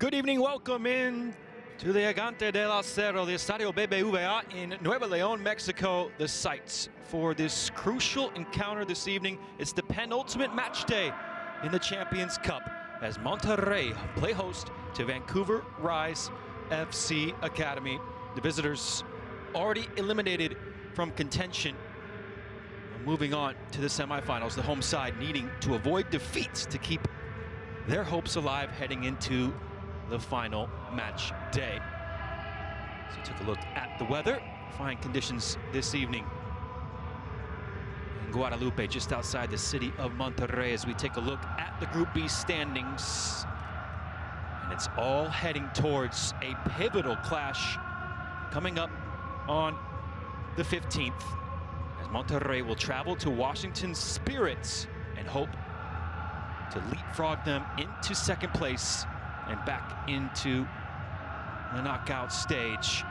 Good evening, welcome in to the Gigante del Acero, the Estadio BBVA in Nuevo León, Mexico. The sites for this crucial encounter this evening. It's the penultimate match day in the Champions Cup as Monterrey play host to Vancouver Rise FC Academy. The visitors already eliminated from contention. Moving on to the semifinals, the home side needing to avoid defeats to keep their hopes alive heading into the final match day. So we took a look at the weather. Fine conditions this evening in Guadalupe, just outside the city of Monterrey, as we take a look at the Group B standings. And it's all heading towards a pivotal clash coming up on the 15th. As Monterrey will travel to Washington Spirits and hope to leapfrog them into second place and back into the knockout stage.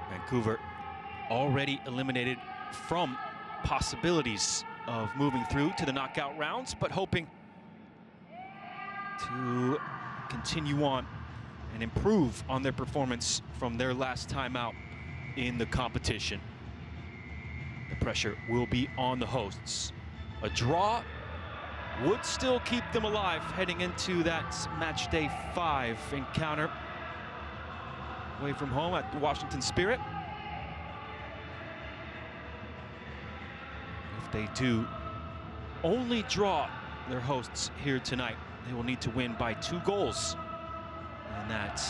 Vancouver already eliminated from possibilities of moving through to the knockout rounds, but hoping to continue on and improve on their performance from their last time out in the competition. The pressure will be on the hosts. A draw would still keep them alive heading into that match day 5 encounter away from home at the Washington Spirit. If they do only draw their hosts here tonight, they will need to win by 2 goals in that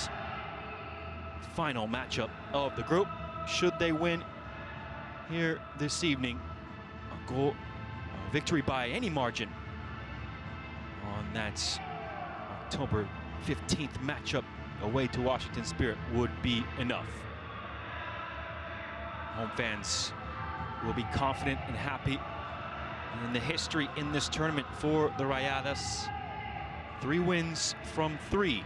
final matchup of the group. Should they win here this evening, a victory by any margin on that October 15th matchup away to Washington Spirit would be enough. Home fans will be confident and happy in the history in this tournament for the Rayadas. 3 wins from 3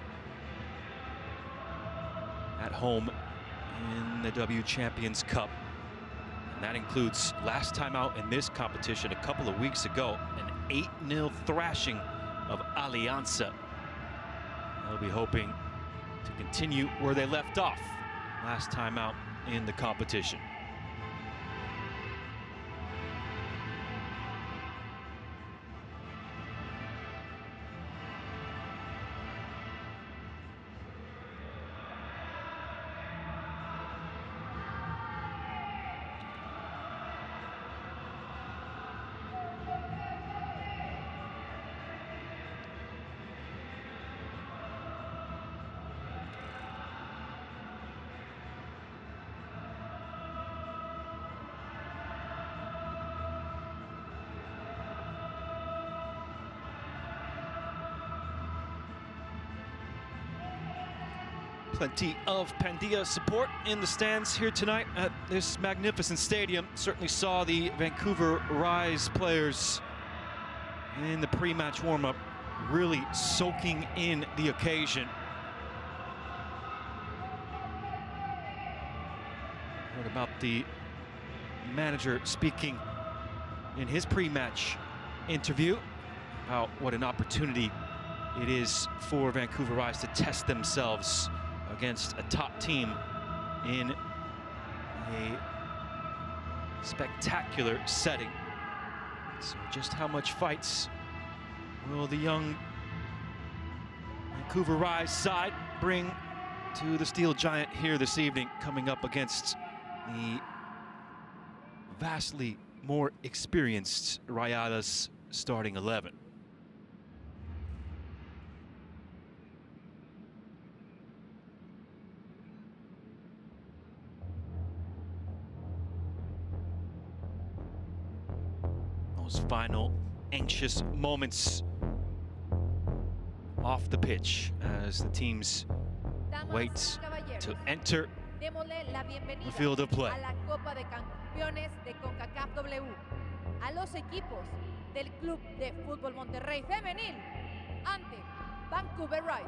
at home in the W Champions Cup. And that includes last time out in this competition a couple of weeks ago, an 8-0 thrashing of Alianza. They'll be hoping to continue where they left off last time out in the competition. Plenty of Pandilla support in the stands here tonight at this magnificent stadium. Certainly saw the Vancouver Rise players in the pre-match warm-up really soaking in the occasion. Heard about the manager speaking in his pre-match interview about what an opportunity it is for Vancouver Rise to test themselves against a top team in a spectacular setting. So just how much fights will the young Vancouver Rise side bring to the Steel Giant here this evening, coming up against the vastly more experienced Rayadas starting 11. Final anxious moments off the pitch as the teams wait to enter the field of play. A la Copa de Campeones de Concacaf W, a los equipos del Club de Fútbol Monterrey Femenil ante Vancouver Rise.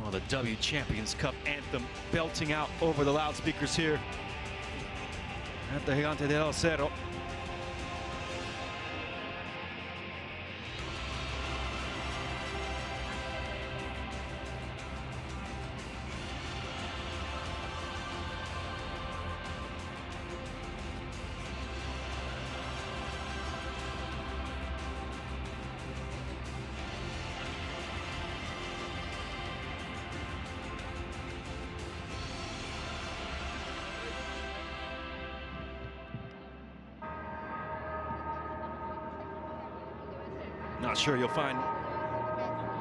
Oh, the W Champions Cup anthem belting out over the loudspeakers here at the Gigante del Cerro. Not sure you'll find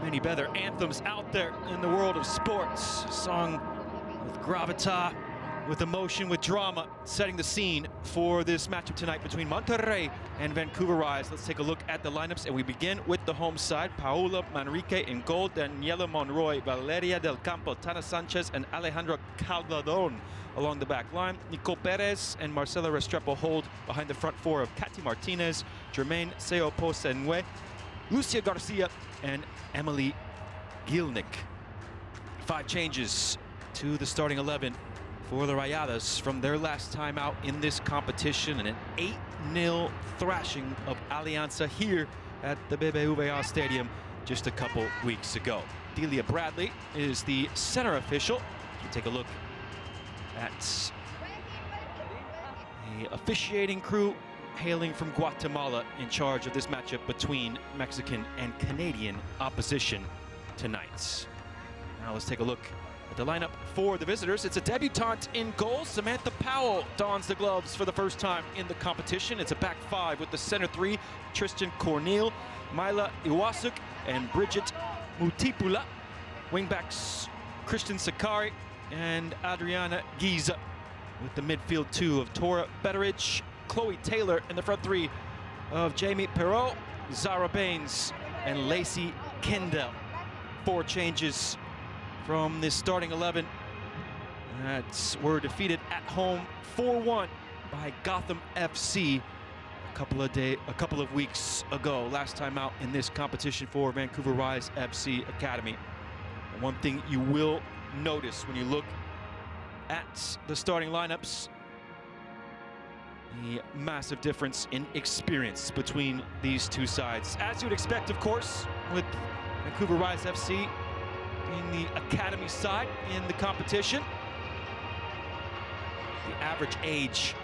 many better anthems out there in the world of sports. Sung with gravitas, with emotion, with drama, setting the scene for this matchup tonight between Monterrey and Vancouver Rise. Let's take a look at the lineups, and we begin with the home side. Paula Manrique in goal, Daniela Monroy, Valeria del Campo, Tana Sanchez, and Alejandra Calderon along the back line. Nicole Perez and Marcela Restrepo hold behind the front four of Katy Martinez, Jermaine Seoposenwe, Lucia Garcia, and Emily Gilnick. 5 changes to the starting 11 for the Rayadas from their last time out in this competition, and an 8-0 thrashing of Alianza here at the BBVA Stadium just a couple weeks ago. Delia Bradley is the center official. We take a look at the officiating crew hailing from Guatemala in charge of this matchup between Mexican and Canadian opposition tonight. Now let's take a look at the lineup for the visitors. It's a debutante in goal. Samantha Powell dons the gloves for the first time in the competition. It's a back 5 with the center 3, Tristan Cornel, Myla Iwasuk, and Bridget Mutipula. Wingbacks, Christian Sakari and Adriana Giza, with the midfield 2 of Tora Betteridge, Chloe Taylor, in the front 3 of Jamie Perrault, Zara Baines, and Lacey Kendall. 4 changes from this starting 11 that were defeated at home 4-1 by Gotham FC a couple of weeks ago. Last time out in this competition for Vancouver Rise FC Academy. And one thing you will notice when you look at the starting lineups, the massive difference in experience between these two sides. As you would expect, of course, with Vancouver Rise FC being the academy side in the competition. The average age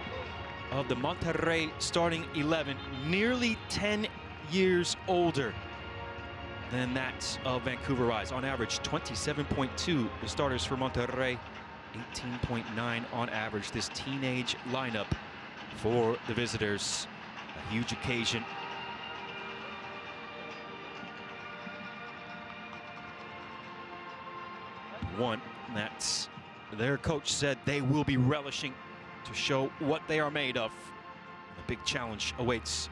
of the Monterrey starting 11, nearly 10 years older than that of Vancouver Rise. On average, 27.2 the starters for Monterrey, 18.9 on average. This teenage lineup for the visitors, a huge occasion. One that their coach said they will be relishing to show what they are made of. A big challenge awaits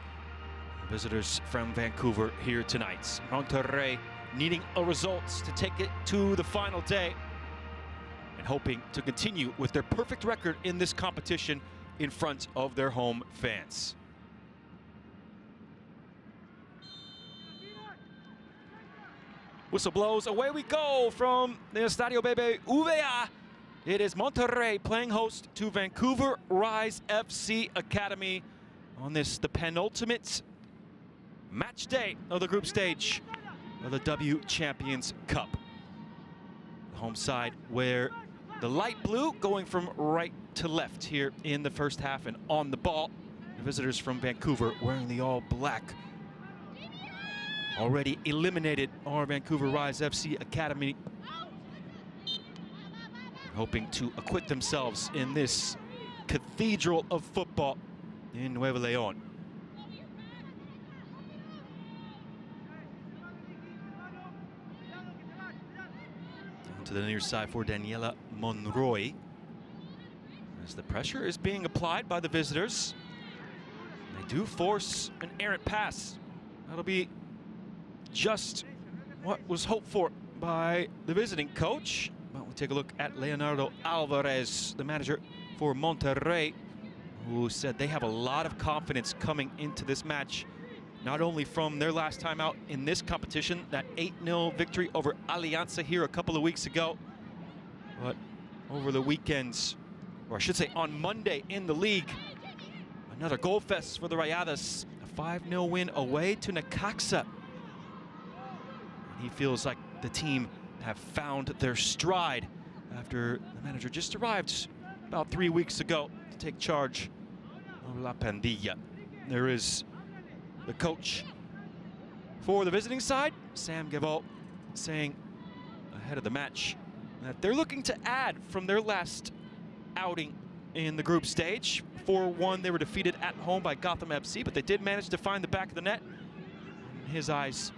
visitors from Vancouver here tonight. Monterrey needing a result to take it to the final day and hoping to continue with their perfect record in this competition in front of their home fans. Whistle blows, away we go from the Estadio BBVA. It is Monterrey playing host to Vancouver Rise FC Academy on this, the penultimate match day of the group stage of the W Champions Cup. The home side where the light blue going from right to left here in the first half, and on the ball, the visitors from Vancouver wearing the all black. Already eliminated our Vancouver Rise FC Academy, hoping to acquit themselves in this cathedral of football in Nuevo León. Down to the near side for Daniela Monroy, as the pressure is being applied by the visitors. They do force an errant pass. That'll be just what was hoped for by the visiting coach. But we'll take a look at Leonardo Alvarez, the manager for Monterrey, who said they have a lot of confidence coming into this match not only from their last time out in this competition, that 8-0 victory over Alianza here a couple of weeks ago, but over the weekends, or I should say on Monday in the league, another goal fest for the Rayadas, a 5-0 win away to Necaxa. He feels like the team have found their stride after the manager just arrived about 3 weeks ago to take charge of La Pandilla. There is the coach for the visiting side, Sam Gavot, saying ahead of the match that they're looking to add from their last outing in the group stage. 4-1, they were defeated at home by Gotham FC, but they did manage to find the back of the net. In his eyes,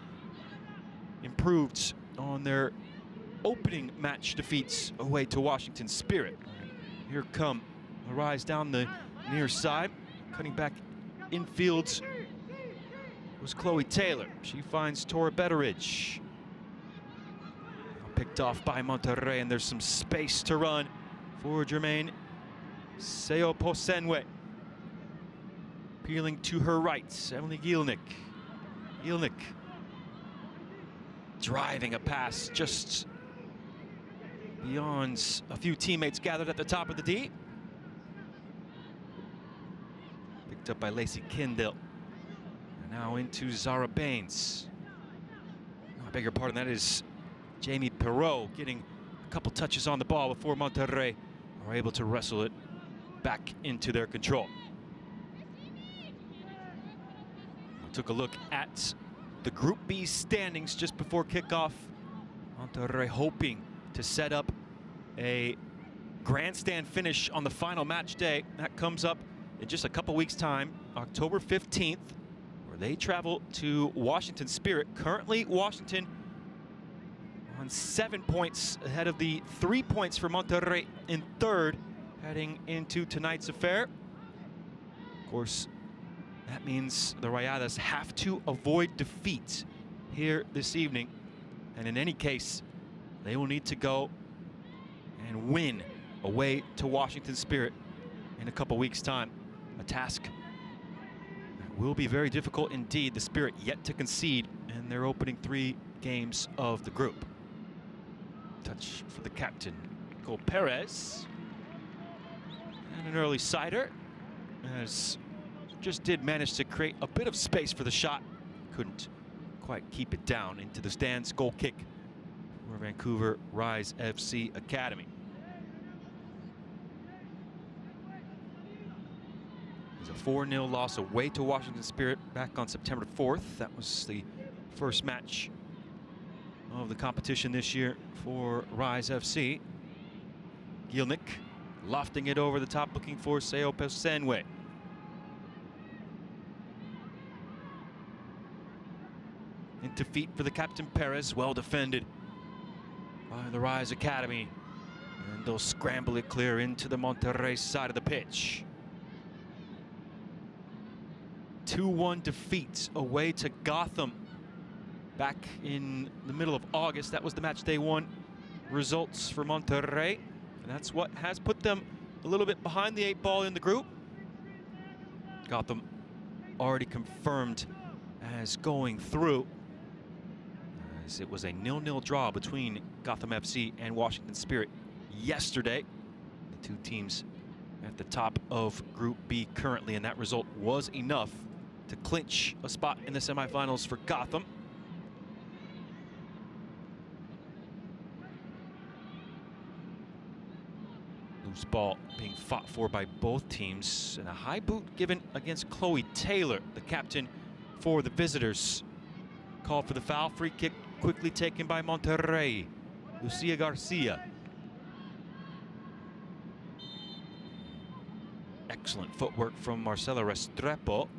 improved on their opening match defeats away to Washington Spirit. Here come the rise down the near side, cutting back infield was Chloe Taylor. She finds Tora Betteridge. Picked off by Monterrey, and there's some space to run for Jermaine Seoposenwe. Peeling to her right, Emily Gielnik. Gielnik driving a pass just beyond a few teammates gathered at the top of the D. Picked up by Lacey Kindle. And now into Zara Baines. I beg your pardon, that is Jamie Perreault getting a couple touches on the ball before Monterrey are able to wrestle it back into their control. We took a look at the Group B standings just before kickoff. Monterrey hoping to set up a grandstand finish on the final match day. That comes up in just a couple weeks' time, October 15th, where they travel to Washington Spirit. Currently, Washington on 7 points ahead of the 3 points for Monterrey in third, heading into tonight's affair. Of course, that means the Rayadas have to avoid defeat here this evening. And in any case, they will need to go and win away to Washington Spirit in a couple weeks' time. A task that will be very difficult indeed. The Spirit yet to concede in their opening 3 games of the group. Touch for the captain, Cole Perez. And an early sider, as just did manage to create a bit of space for the shot. Couldn't quite keep it down into the stands. Goal kick for Vancouver Rise FC Academy. It was a 4-0 loss away to Washington Spirit back on September 4th. That was the first match of the competition this year for Rise FC. Gielnik lofting it over the top, looking for Seoposenwe. Into feet for the captain Perez, well defended by the Rise Academy. And they'll scramble it clear into the Monterrey side of the pitch. 2-1 defeat away to Gotham back in the middle of August. That was the match day 1 results for Monterrey. And that's what has put them a little bit behind the 8 ball in the group. Gotham already confirmed as going through, as it was a 0-0 draw between Gotham FC and Washington Spirit yesterday. The 2 teams at the top of Group B currently, and that result was enough to clinch a spot in the semifinals for Gotham. Loose ball being fought for by both teams, and a high boot given against Chloe Taylor, the captain for the visitors. Call for the foul. Free kick quickly taken by Monterrey. Lucia Garcia. Excellent footwork from Marcela Restrepo.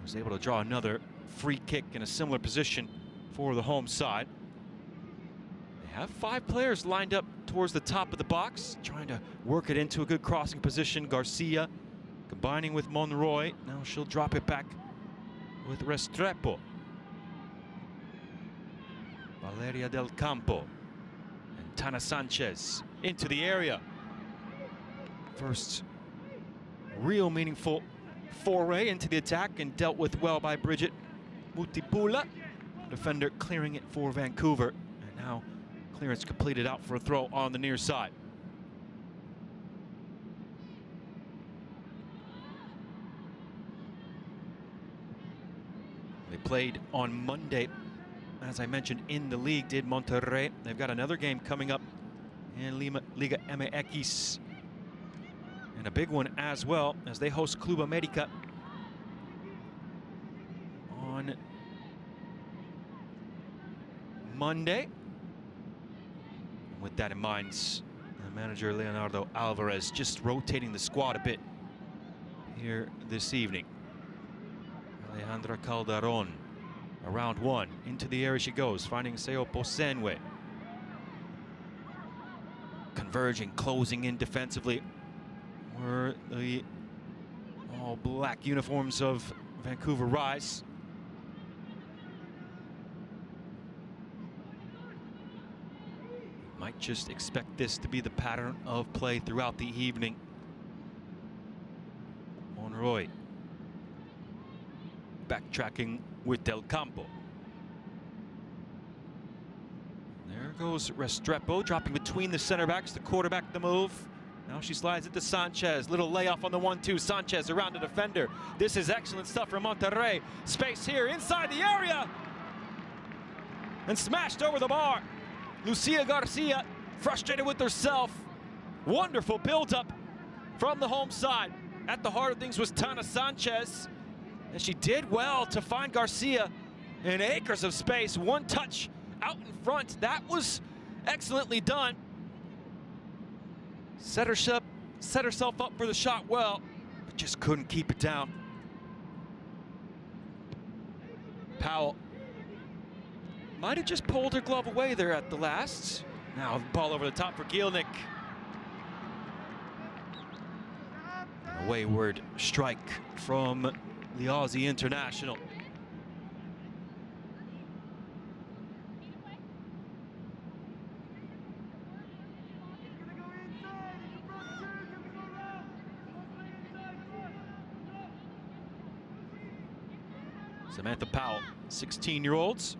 Was able to draw another free kick in a similar position for the home side. They have 5 players lined up towards the top of the box, trying to work it into a good crossing position. Garcia combining with Monroy. Now she'll drop it back with Restrepo. Valeria del Campo and Tana Sanchez into the area. First real meaningful foray into the attack, and dealt with well by Bridget Mutipula. Defender clearing it for Vancouver. And now clearance completed out for a throw on the near side. They played on Monday, as I mentioned, in the league, did Monterrey. They've got another game coming up in Liga MX. And a big one as well, as they host Club America on Monday. And with that in mind, the manager Leonardo Alvarez just rotating the squad a bit here this evening. Alejandra Calderon, around one, into the area she goes, finding Seo Posenwe. Converging, closing in defensively were the all-black uniforms of Vancouver Rise. Might just expect this to be the pattern of play throughout the evening. Monroy backtracking with Del Campo. There goes Restrepo, dropping between the center backs, the quarterback the move. Now she slides it to Sanchez. Little layoff on the 1-2. Sanchez around the defender. This is excellent stuff from Monterrey. Space here inside the area. And smashed over the bar. Lucia Garcia frustrated with herself. Wonderful build-up from the home side. At the heart of things was Tana Sanchez. And she did well to find Garcia in acres of space. One touch out in front. That was excellently done. Set herself up for the shot well, but just couldn't keep it down. Powell might have just pulled her glove away there at the last. Now ball over the top for Gielnik. A wayward strike from the Aussie international. Samantha Powell, 16-year-olds,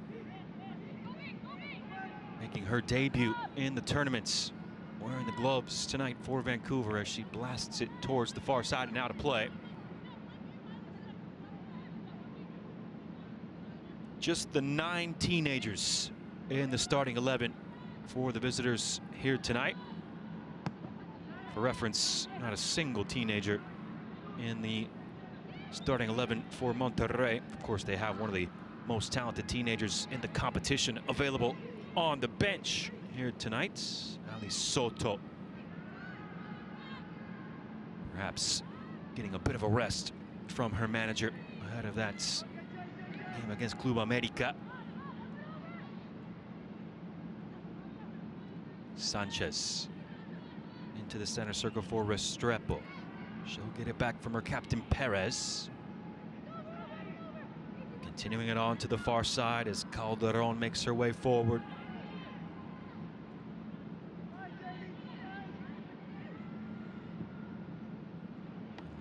making her debut in the tournaments, wearing the gloves tonight for Vancouver as she blasts it towards the far side and out of play. Just the 9 teenagers in the starting 11 for the visitors here tonight. For reference, not a single teenager in the starting 11 for Monterrey. Of course, they have one of the most talented teenagers in the competition available on the bench here tonight, Ali Soto. Perhaps getting a bit of a rest from her manager ahead of that game against Club America. Sanchez into the center circle for Restrepo. She'll get it back from her captain Perez. Continuing it on to the far side as Calderon makes her way forward.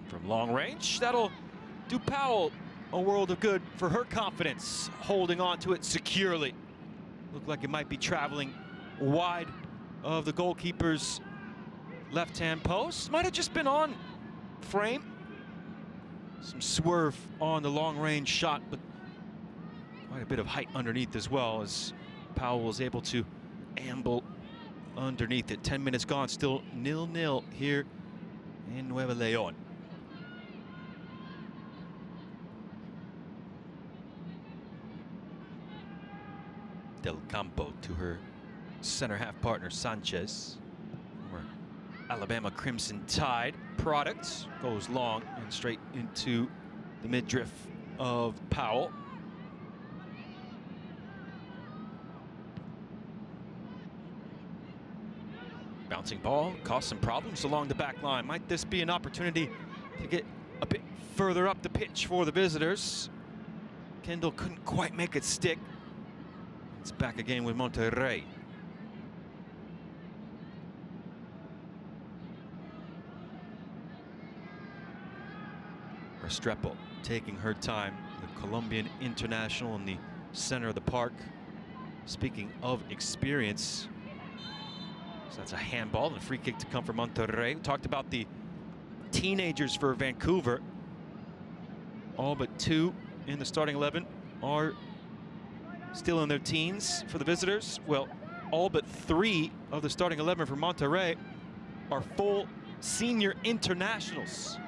From long range, that'll do Powell a world of good for her confidence, holding on to it securely. Looked like it might be traveling wide of the goalkeeper's left-hand post. Might have just been on frame. Some swerve on the long-range shot, but quite a bit of height underneath as well, as Powell was able to amble underneath it. 10 minutes gone, still 0-0 here in Nuevo León. Del Campo to her center half partner Sanchez. Alabama Crimson Tide product, goes long and straight into the midriff of Powell. Bouncing ball caused some problems along the back line. Might this be an opportunity to get a bit further up the pitch for the visitors? Kendall couldn't quite make it stick. It's back again with Monterrey. Restrepo taking her time, the Colombian international in the center of the park. Speaking of experience, so that's a handball and a free kick to come from Monterrey. We talked about the teenagers for Vancouver. All but 2 in the starting 11 are still in their teens for the visitors. Well, all but 3 of the starting 11 for Monterrey are full senior internationals.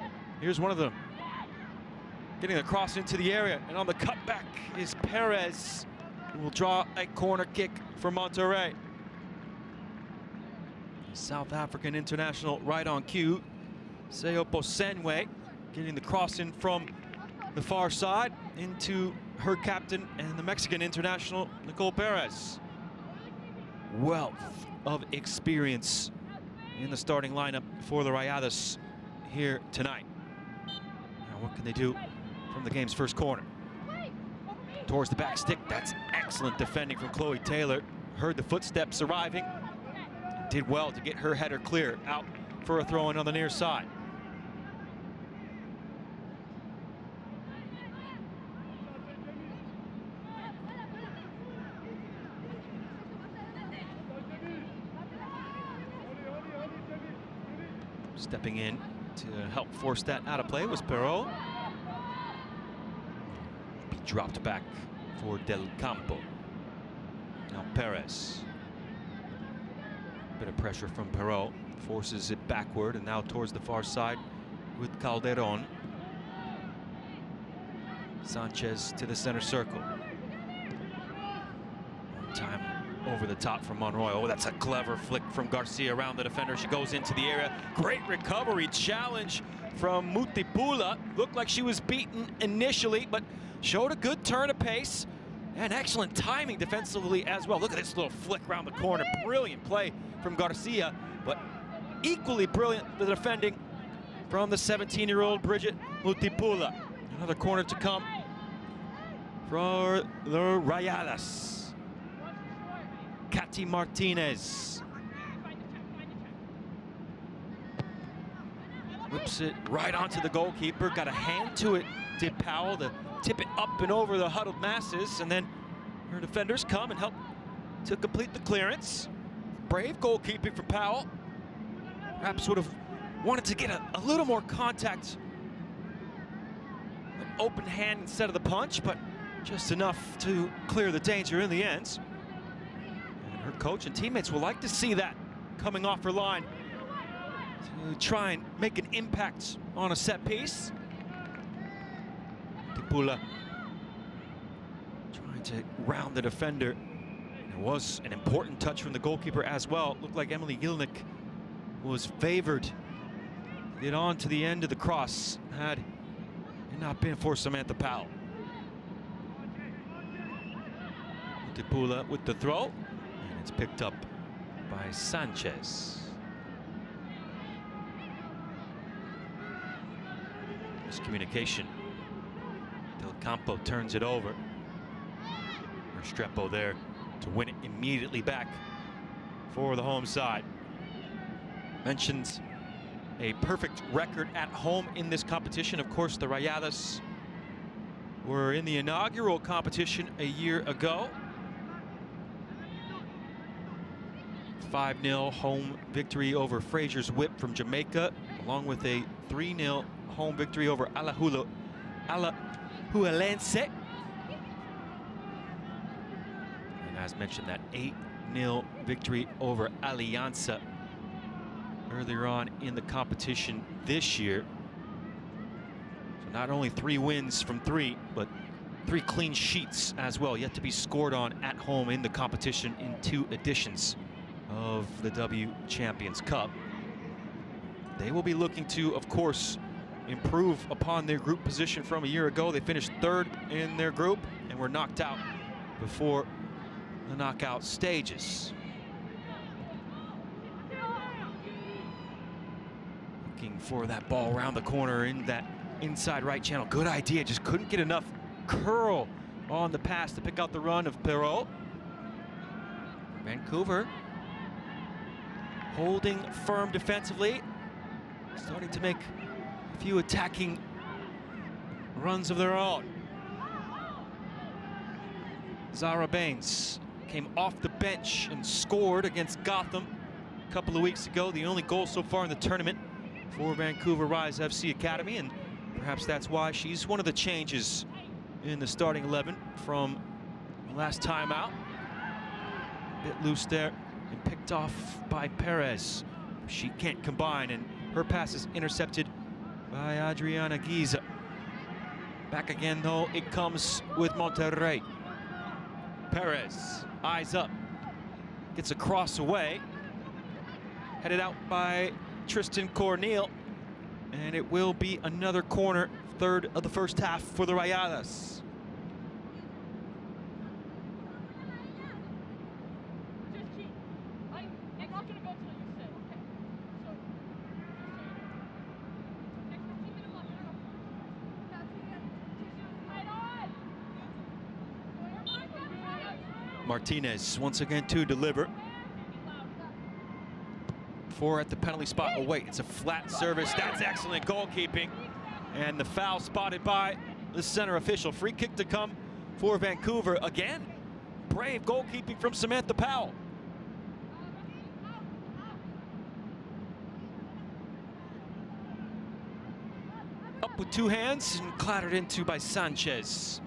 Here's one of them, getting the cross into the area, and on the cutback is Perez, who will draw a corner kick for Monterrey. South African international right on cue, Seopo Senwe, getting the cross in from the far side into her captain and the Mexican international, Nicole Perez. Wealth of experience in the starting lineup for the Rayadas here tonight. Now what can they do from the game's first corner? Towards the back stick, that's excellent defending from Chloe Taylor. Heard the footsteps arriving, did well to get her header clear, out for a throw-in on the near side. Stepping in to help force that out of play was Perrault. He dropped back for Del Campo. Now Perez. Bit of pressure from Perrault, forces it backward, and now towards the far side with Calderon. Sanchez to the center circle. Time over the top from Monroy. Oh, that's a clever flick from Garcia around the defender. She goes into the area. Great recovery challenge from Mutipula. Looked like she was beaten initially, but showed a good turn of pace and excellent timing defensively as well. Look at this little flick around the corner. Brilliant play from Garcia, but equally brilliant the defending from the 17-year-old Bridget Mutipula. Another corner to come for the Rayadas. Katy Martinez whips it right onto the goalkeeper. Got a hand to it, did Powell, to tip it up and over the huddled masses, and then her defenders come and help to complete the clearance. Brave goalkeeping from Powell. Perhaps would have wanted to get a little more contact, an open hand instead of the punch, but just enough to clear the danger in the end. Her coach and teammates will like to see that coming off her line to try and make an impact on a set piece. Tipula trying to round the defender. It was an important touch from the goalkeeper as well. It looked like Emily Gilnick was favored to get on to the end of the cross had it not been for Samantha Powell. Tipula with the throw. It's picked up by Sanchez. Miscommunication. Del Campo turns it over. Restrepo there to win it immediately back for the home side. Mentions a perfect record at home in this competition. Of course, the Rayadas were in the inaugural competition a year ago. 5-0 home victory over Fraser's Whip from Jamaica, along with a 3-0 home victory over Alajuelense. And as mentioned, that 8-0 victory over Alianza earlier on in the competition this year. So not only 3 wins from 3, but 3 clean sheets as well, yet to be scored on at home in the competition in 2 editions of the W Champions Cup. They will be looking to, of course, improve upon their group position from a year ago. They finished 3rd in their group and were knocked out before the knockout stages. Looking for that ball around the corner in that inside right channel. Good idea, just couldn't get enough curl on the pass to pick out the run of Perrault. Vancouver holding firm defensively, starting to make a few attacking runs of their own. Zara Baines came off the bench and scored against Gotham a couple of weeks ago. The only goal so far in the tournament for Vancouver Rise FC Academy, and perhaps that's why she's one of the changes in the starting 11 from last time out. A bit loose there and picked off by Perez. She can't combine, and her pass is intercepted by Adriana Giza. Back again though, it comes with Monterrey. Perez, eyes up, gets a cross away, headed out by Tristan Corneal, and it will be another corner, third of the first half for the Rayadas. Martinez once again to deliver. 4 at the penalty spot. Oh wait, it's a flat service. That's excellent goalkeeping. And the foul spotted by the center official. Free kick to come for Vancouver again. Brave goalkeeping from Samantha Powell. Up with 2 hands and clattered into by Sanchez.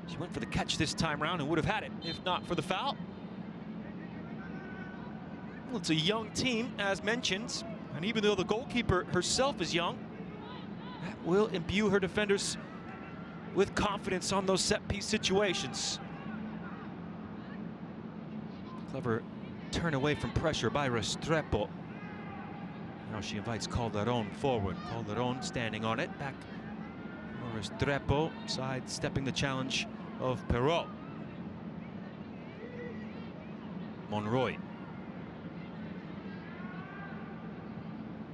She went for the catch this time around and would have had it if not for the foul. Well, it's a young team, as mentioned, and even though the goalkeeper herself is young, that will imbue her defenders with confidence on those set-piece situations. Clever turn away from pressure by Restrepo. Now she invites Calderon forward. Calderon standing on it, back for Restrepo, sidestepping the challenge of Perrault. Monroy.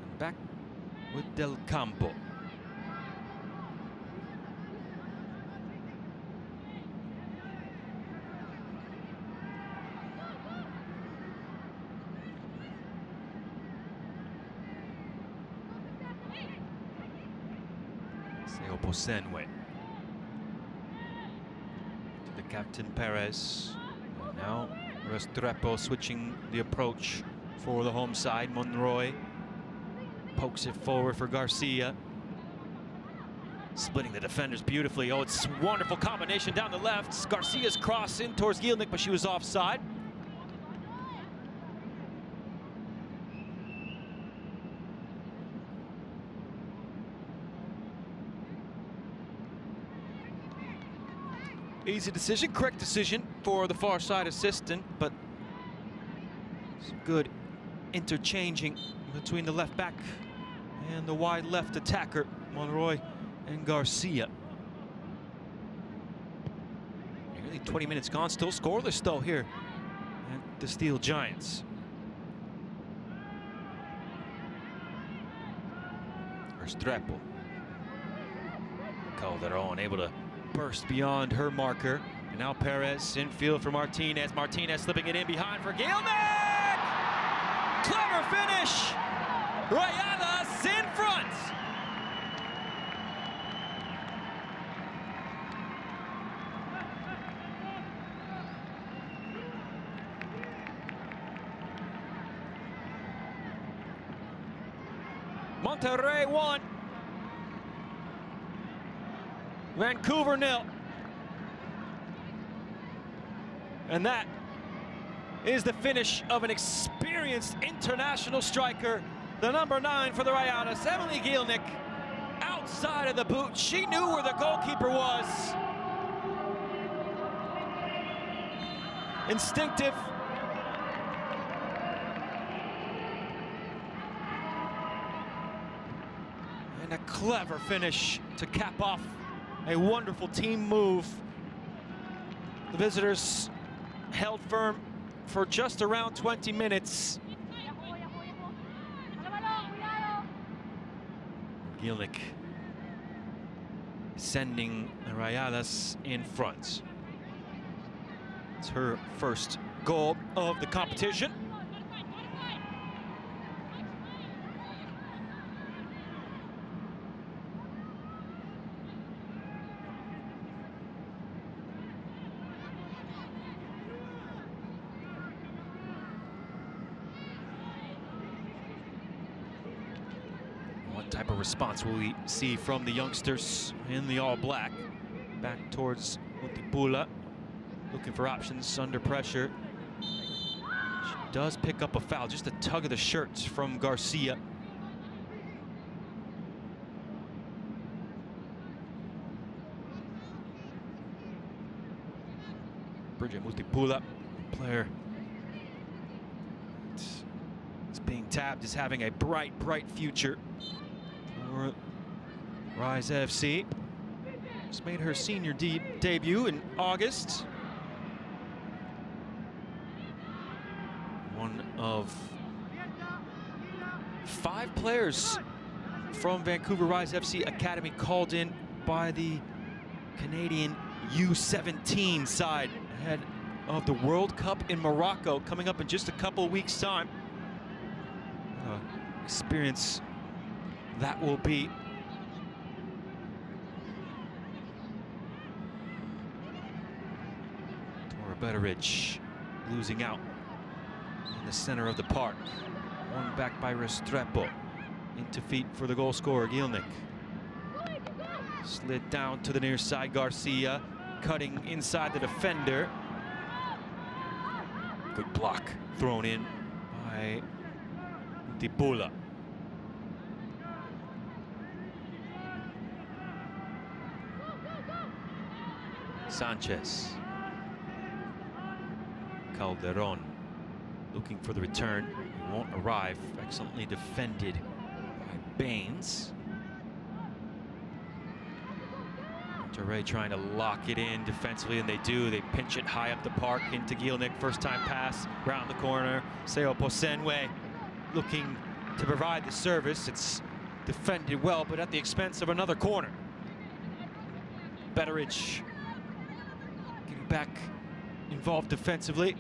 And back with Del Campo. Seoposenwe. To the captain Perez. And now Restrepo switching the approach for the home side. Monroy pokes it forward for Garcia. Splitting the defenders beautifully. Oh, it's a wonderful combination down the left. Garcia's cross in towards Gielnik, but she was offside. Easy decision, correct decision for the far side assistant, but some good interchanging between the left back and the wide left attacker, Monroy and Garcia. Nearly 20 minutes gone, still scoreless though here at the Steel Giants. Restrepo. Calderon able to burst beyond her marker. And now Perez in field for Martinez. Martinez slipping it in behind for Gielnik! Clever finish! Rayadas in front! Monterrey 1. Vancouver 0. And that is the finish of an experienced international striker, the number 9 for the Rayadas, Emily Gielnik, outside of the boot. She knew where the goalkeeper was. Instinctive. And a clever finish to cap off a wonderful team move. The visitors held firm for just around 20 minutes. Gielnik sending the Rayadas in front. It's her first goal of the competition. type of response will we see from the youngsters in the all-black? Back towards Mutipula, looking for options under pressure. She does pick up a foul, just a tug of the shirt from Garcia. Bridget Mutipula, player is being tabbed as having a bright future for Rise FC. Just made her senior debut in August. One of 5 players from Vancouver Rise FC Academy called in by the Canadian U17 side ahead of the World Cup in Morocco coming up in just a couple weeks' time. Experience that will be. Betteridge losing out in the center of the park. Won back by Restrepo. Into feet for the goal scorer, Gielnik. Slid down to the near side, Garcia cutting inside the defender. Good block thrown in by Mutipula. Sanchez. Calderon looking for the return. It won't arrive. Excellently defended by Baines. Monterrey trying to lock it in defensively, and they do. They pinch it high up the park into Gielnik. First time pass, round the corner. Seo Posenwe looking to provide the service. It's defended well, but at the expense of another corner. Betteridge getting back involved defensively.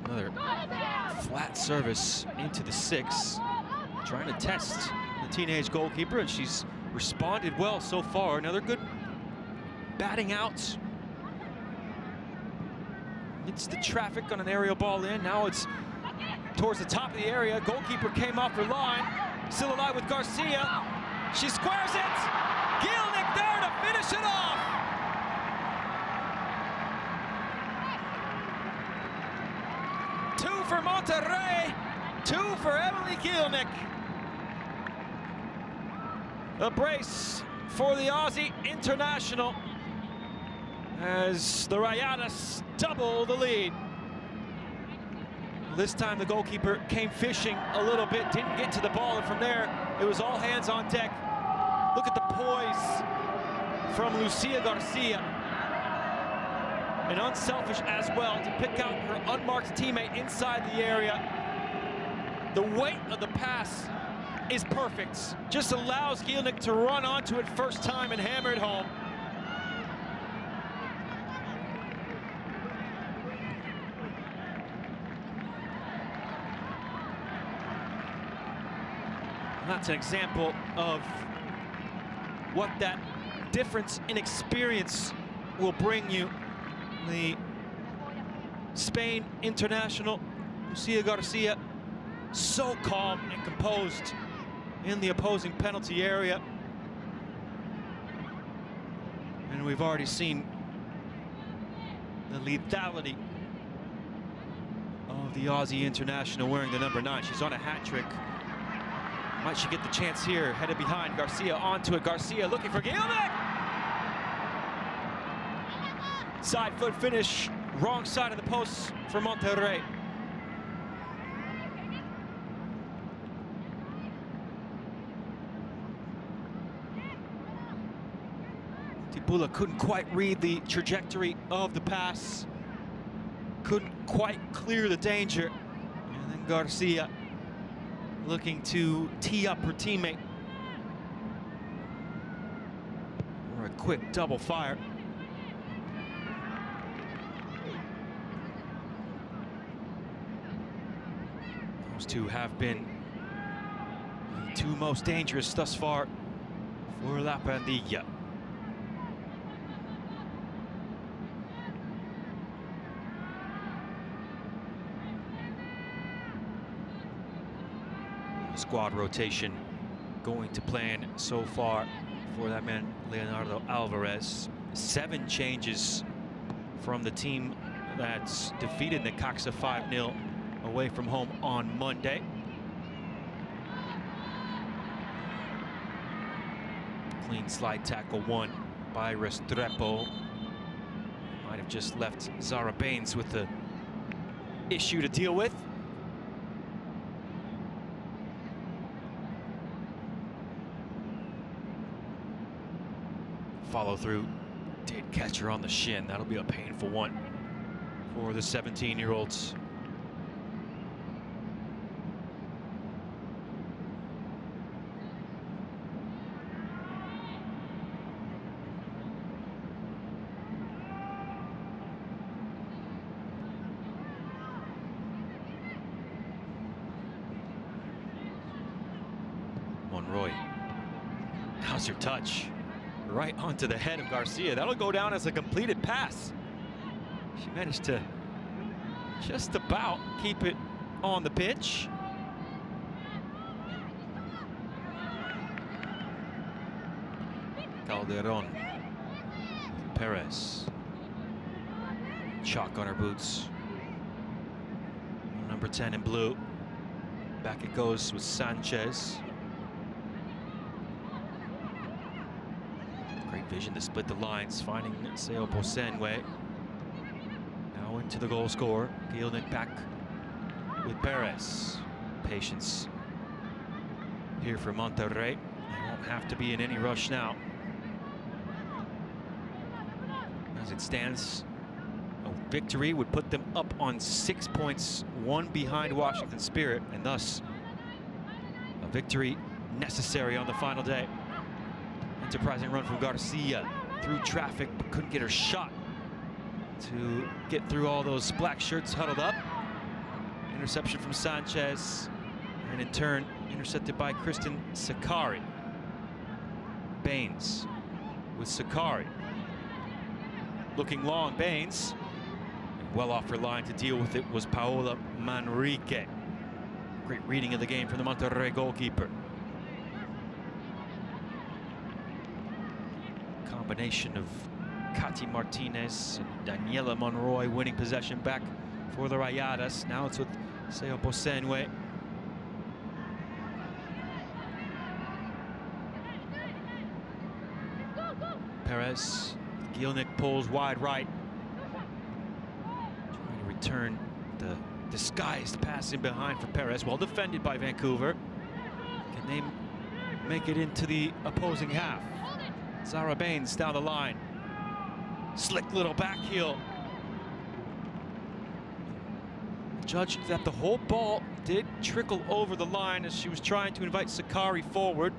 Another flat service into the 6, trying to test the teenage goalkeeper, and she's responded well so far. Another good batting out amidst the traffic on an aerial ball in. Now it's towards the top of the area. Goalkeeper came off her line, still alive with Garcia. She squares it. Gielnik there to finish it off. For Monterrey, 2 for Emily Gielnik. A brace for the Aussie international as the Rayadas double the lead. This time the goalkeeper came fishing a little bit, didn't get to the ball, and from there it was all hands on deck. Look at the poise from Lucia Garcia. And unselfish as well to pick out her unmarked teammate inside the area. The weight of the pass is perfect. Just allows Gielnik to run onto it first time and hammer it home. And that's an example of what that difference in experience will bring you. The Spain international, Lucia Garcia, so calm and composed in the opposing penalty area. And we've already seen the lethality of the Aussie international wearing the number 9. She's on a hat trick. Might she get the chance here? Headed behind, Garcia onto it. Garcia looking for Gielnik! Side foot finish, wrong side of the post for Monterrey. Mutipula couldn't quite read the trajectory of the pass, couldn't quite clear the danger, and then Garcia looking to tee up her teammate. quick double fire. Those two have been the two most dangerous thus far for La Pandilla. Squad rotation going to plan so far for that man Leonardo Alvarez. 7 changes from the team that's defeated Necaxa 5-0 away from home on Monday. Clean slide tackle won by Restrepo. Might have just left Zara Baines with the issue to deal with. Follow through did catch her on the shin. That'll be a painful one for the 17-year-olds. Monroy. How's your touch? Right onto the head of Garcia. That'll go down as a completed pass. She managed to just about keep it on the pitch. Calderon. Perez. Chalk on her boots. Number 10 in blue. Back it goes with Sanchez. Great vision to split the lines, finding Seo Bosenwe. Now into the goal scorer. Gielnik back with Perez. Patience here for Monterrey. They won't have to be in any rush now. As it stands, a victory would put them up on 6 points, 1 behind Washington Spirit, and thus a victory necessary on the final day. Enterprising run from Garcia through traffic, but couldn't get her shot to get through all those black shirts huddled up. Interception from Sanchez, and in turn intercepted by Kristen Sakari. Baines with Sakari. Looking long, Baines. And well off her line to deal with it was Paola Manrique. Great reading of the game from the Monterrey goalkeeper. Combination of Katy Martinez and Daniela Monroy winning possession back for the Rayadas. Now it's with Seo Bosenwe. Perez. Gielnik pulls wide right. Trying to return the disguised pass in behind for Perez. Well defended by Vancouver. Can they make it into the opposing half? Zara Baines down the line. Slick little back heel. Judged that the whole ball did trickle over the line as she was trying to invite Sakari forward.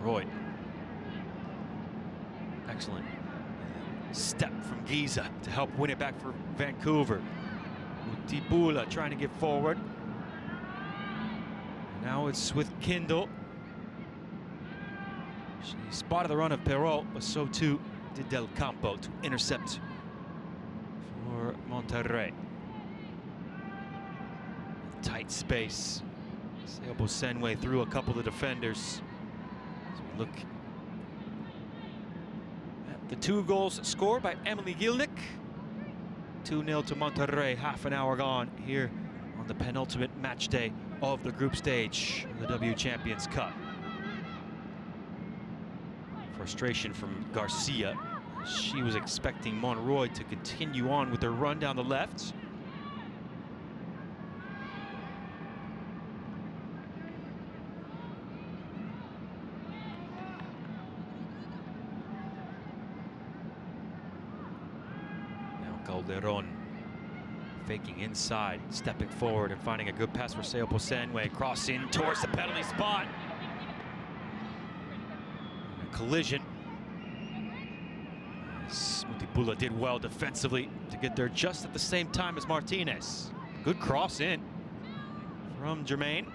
Roy. Excellent step from Giza to help win it back for Vancouver. Tibula trying to get forward. Now it's with Kindle. She spotted the run of Perot, but so too did Del Campo to intercept for Monterrey. Tight space. Seo Bosenwe through a couple of defenders. As we look at the 2 goals scored by Emily Gielnik. 2-0 to Monterrey, half an hour gone here on the penultimate match day of the group stage of the W Champions Cup. Frustration from Garcia. She was expecting Monroy to continue on with their run down the left. Now Calderon Faking inside, stepping forward and finding a good pass for Seo Posenwe. Cross in towards the penalty spot. A collision. Mutipula did well defensively to get there just at the same time as Martinez. Good cross in from Jermaine.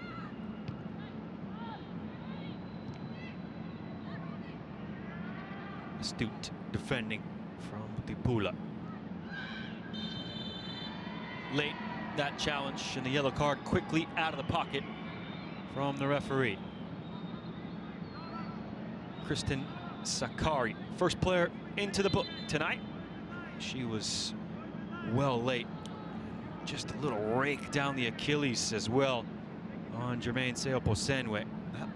Astute defending from Mutipula. Late that challenge, and the yellow card quickly out of the pocket from the referee. Kristen Sakari, first player into the book tonight. She was well late. Just a little rake down the Achilles as well on Jermaine Seo Posenwe. That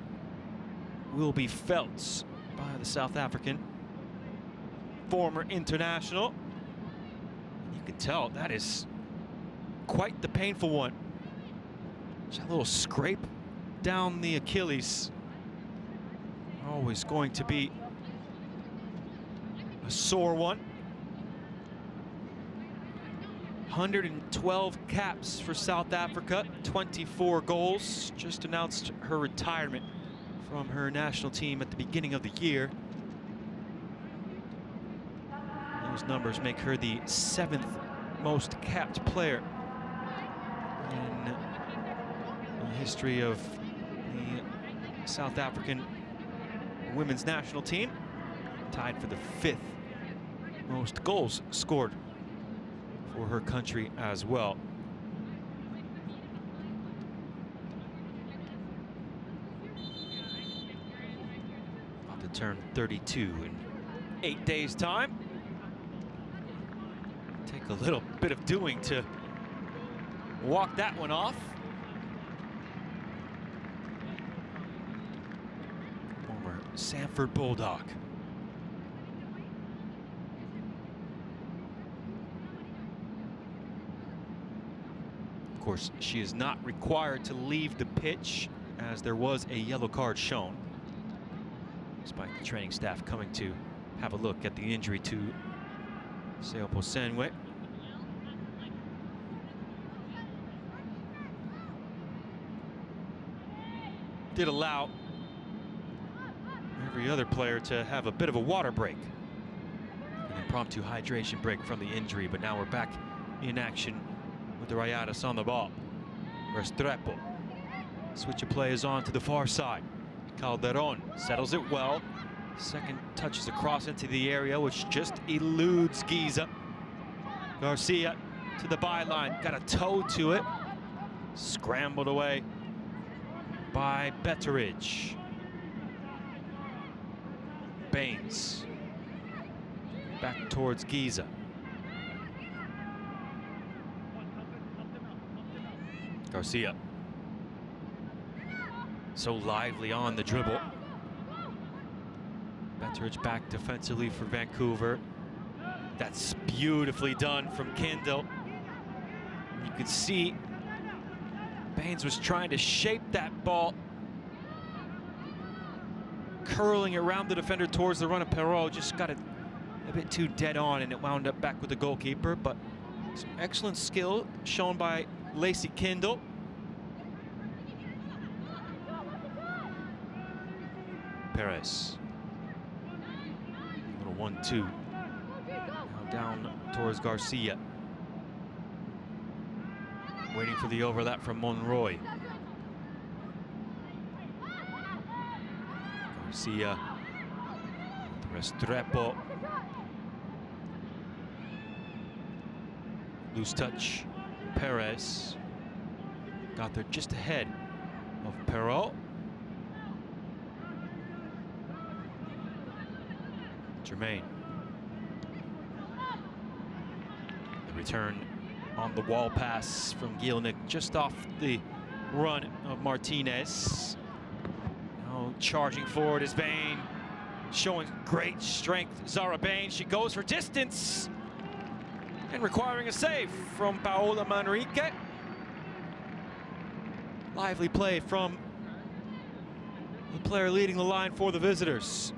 will be felt by the South African former international. You can tell that is quite the painful one. Just a little scrape down the Achilles. Always going to be a sore one. 112 caps for South Africa, 24 goals. Just announced her retirement from her national team at the beginning of the year. Those numbers make her the 7th most capped player in the history of the South African women's national team, tied for the 5th most goals scored for her country as well. About to turn 32 in 8 days' time. Take a little bit of doing to walk that one off. Former Sanford Bulldog. Of course, she is not required to leave the pitch, as there was a yellow card shown, despite the training staff coming to have a look at the injury to Seo Posenwe. Did allow every other player to have a bit of a water break, an impromptu hydration break from the injury, but now we're back in action with the Rayadas on the ball. Restrepo. Switch of play is on to the far side. Calderon settles it well. Second touches across into the area, which just eludes Giza. Garcia to the byline, got a toe to it. Scrambled away by Betteridge. Baines back towards Giza. Garcia. So lively on the dribble. Betteridge back defensively for Vancouver. That's beautifully done from Kindle. You can see Baines was trying to shape that ball, curling around the defender towards the run of Perrault. Just got it a bit too dead on, and it wound up back with the goalkeeper. But some excellent skill shown by Lacey Kindle. Perez. A little 1-2. Now down towards Garcia. Waiting for the overlap from Monroy. Garcia. Restrepo. Loose touch. Perez. Got there just ahead of Perrault. Jermaine. The return on the wall pass from Gielnik, just off the run of Martinez. Now charging forward is Bain, showing great strength. Zara Bain, she goes for distance and requiring a save from Paola Manrique. Lively play from the player leading the line for the visitors.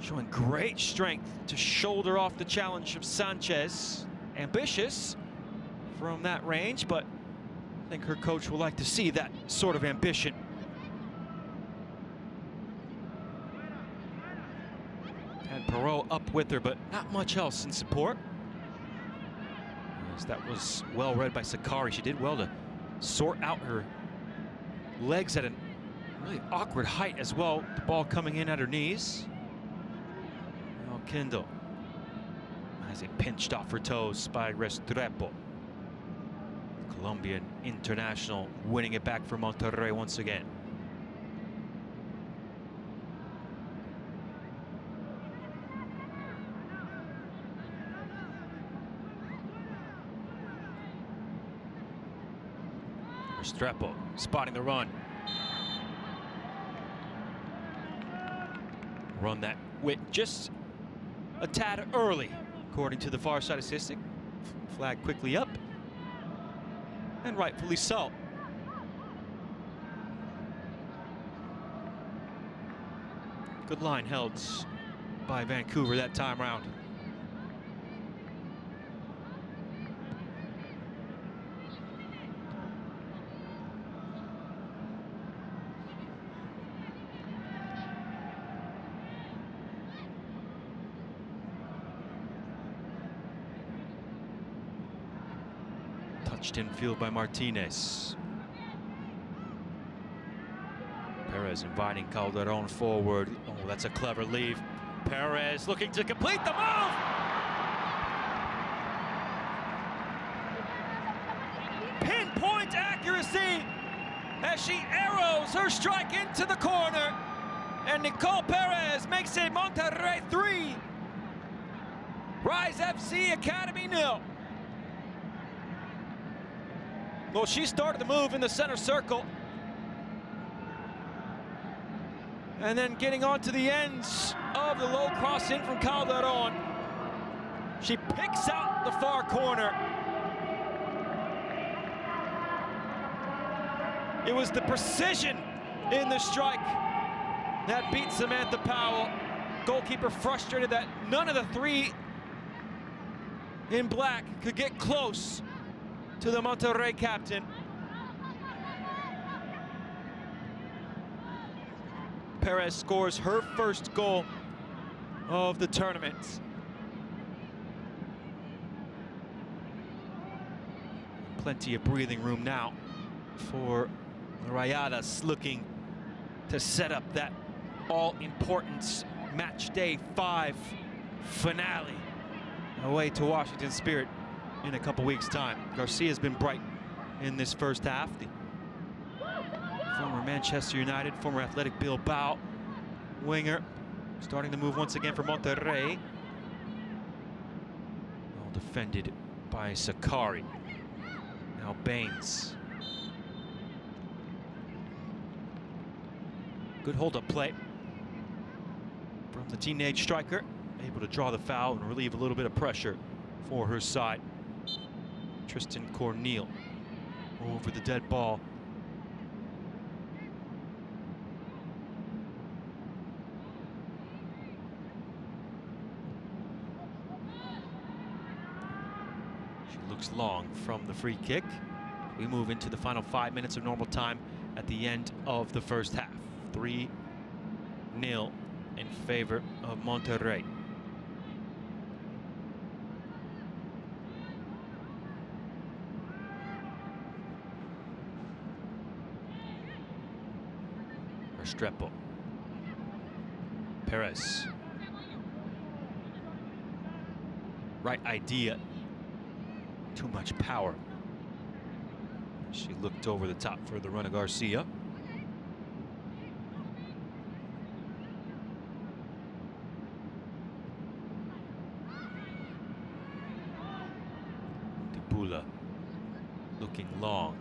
Showing great strength to shoulder off the challenge of Sanchez. Ambitious, from that range, but I think her coach will like to see that sort of ambition. And Perot up with her, but not much else in support. As that was well read by Sakari. She did well to sort out her legs at a really awkward height as well. The ball coming in at her knees. Now Kendall has it pinched off her toes by Restrepo. Colombian international winning it back for Monterrey once again. Restrepo spotting the run. Run that wit just a tad early, according to the far side assistant. Flag quickly up, and rightfully so. Good line held by Vancouver that time round. Touched in field by Martinez. Perez inviting Calderon forward. Oh, that's a clever leave. Perez looking to complete the move. Pinpoint accuracy as she arrows her strike into the corner. And Nicole Perez makes it Monterrey 3. Rise FC Academy 0. Well, she started the move in the center circle. And then getting onto the ends of the low cross in from Calderon. She picks out the far corner. It was the precision in the strike that beat Samantha Powell. Goalkeeper frustrated that none of the three in black could get close to the Monterrey captain. Perez scores her first goal of the tournament. Plenty of breathing room now for Rayadas, looking to set up that all-important match day 5 finale away to Washington Spirit in a couple weeks' time. Garcia's been bright in this first half. The former Manchester United, former Athletic Bilbao winger, starting to move once again for Monterrey. Well defended by Sakari. Now Baines. Good hold-up play from the teenage striker, able to draw the foul and relieve a little bit of pressure for her side. Tristan Corneille over the dead ball. She looks long from the free kick. We move into the final 5 minutes of normal time at the end of the first half. 3-0 in favor of Monterrey. Restrepo. Perez. Right idea. Too much power. She looked over the top for the run of Garcia. Dibula looking long.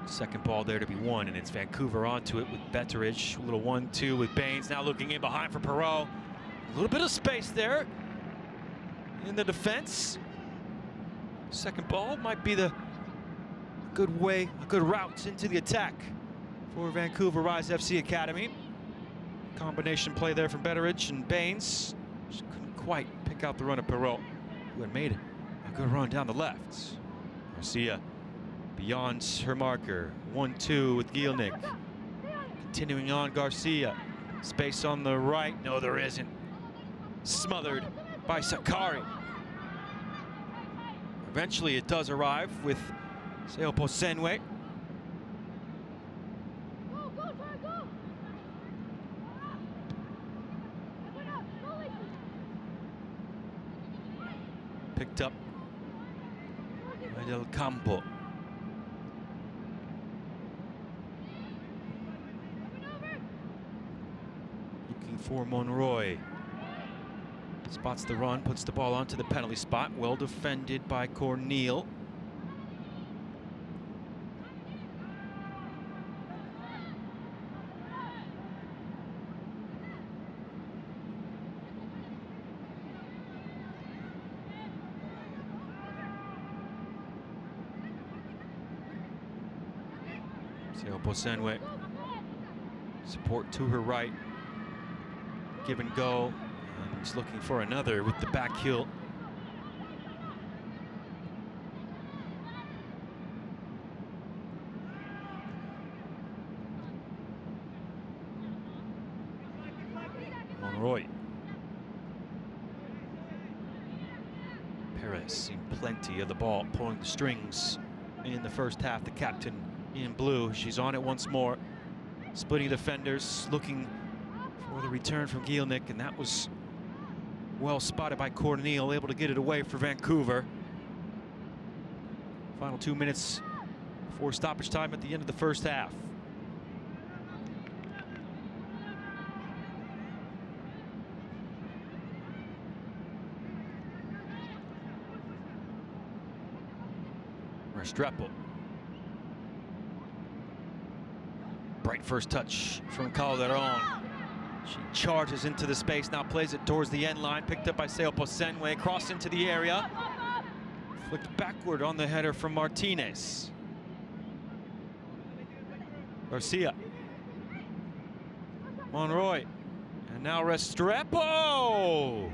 Second ball there to be won, and it's Vancouver onto it with Betteridge. A little 1-2 with Baines. Now looking in behind for Perot. A little bit of space there in the defense. Second ball might be the good way, a good route into the attack for Vancouver Rise FC Academy. Combination play there from Betteridge and Baines. Just couldn't quite pick out the run of Perot, who had made a good run down the left. Garcia beyond her marker. 1-2 with Gielnik. Continuing on, Garcia. Space on the right. No, there isn't. Smothered by Sakari. Eventually it does arrive with Seoposenwe. Picked up by Del Campo. Looking for Monroy. Spots the run, puts the ball onto the penalty spot. Well defended by Corneille. Seoposenwe. Support to her right. Give and go. And he's looking for another with the back heel. Monroy. Perez seen plenty of the ball, pulling the strings in the first half. The captain in blue, she's on it once more. Splitting defenders, looking for the return from Gielnik, and that was well spotted by Corneille, able to get it away for Vancouver. Final 2 minutes before stoppage time at the end of the first half. Restrepo. Bright first touch from Calderon. She charges into the space, now plays it towards the end line, picked up by Seoposenwe, crossed into the area. Flicked backward on the header from Martinez. Garcia. Monroy. And now Restrepo!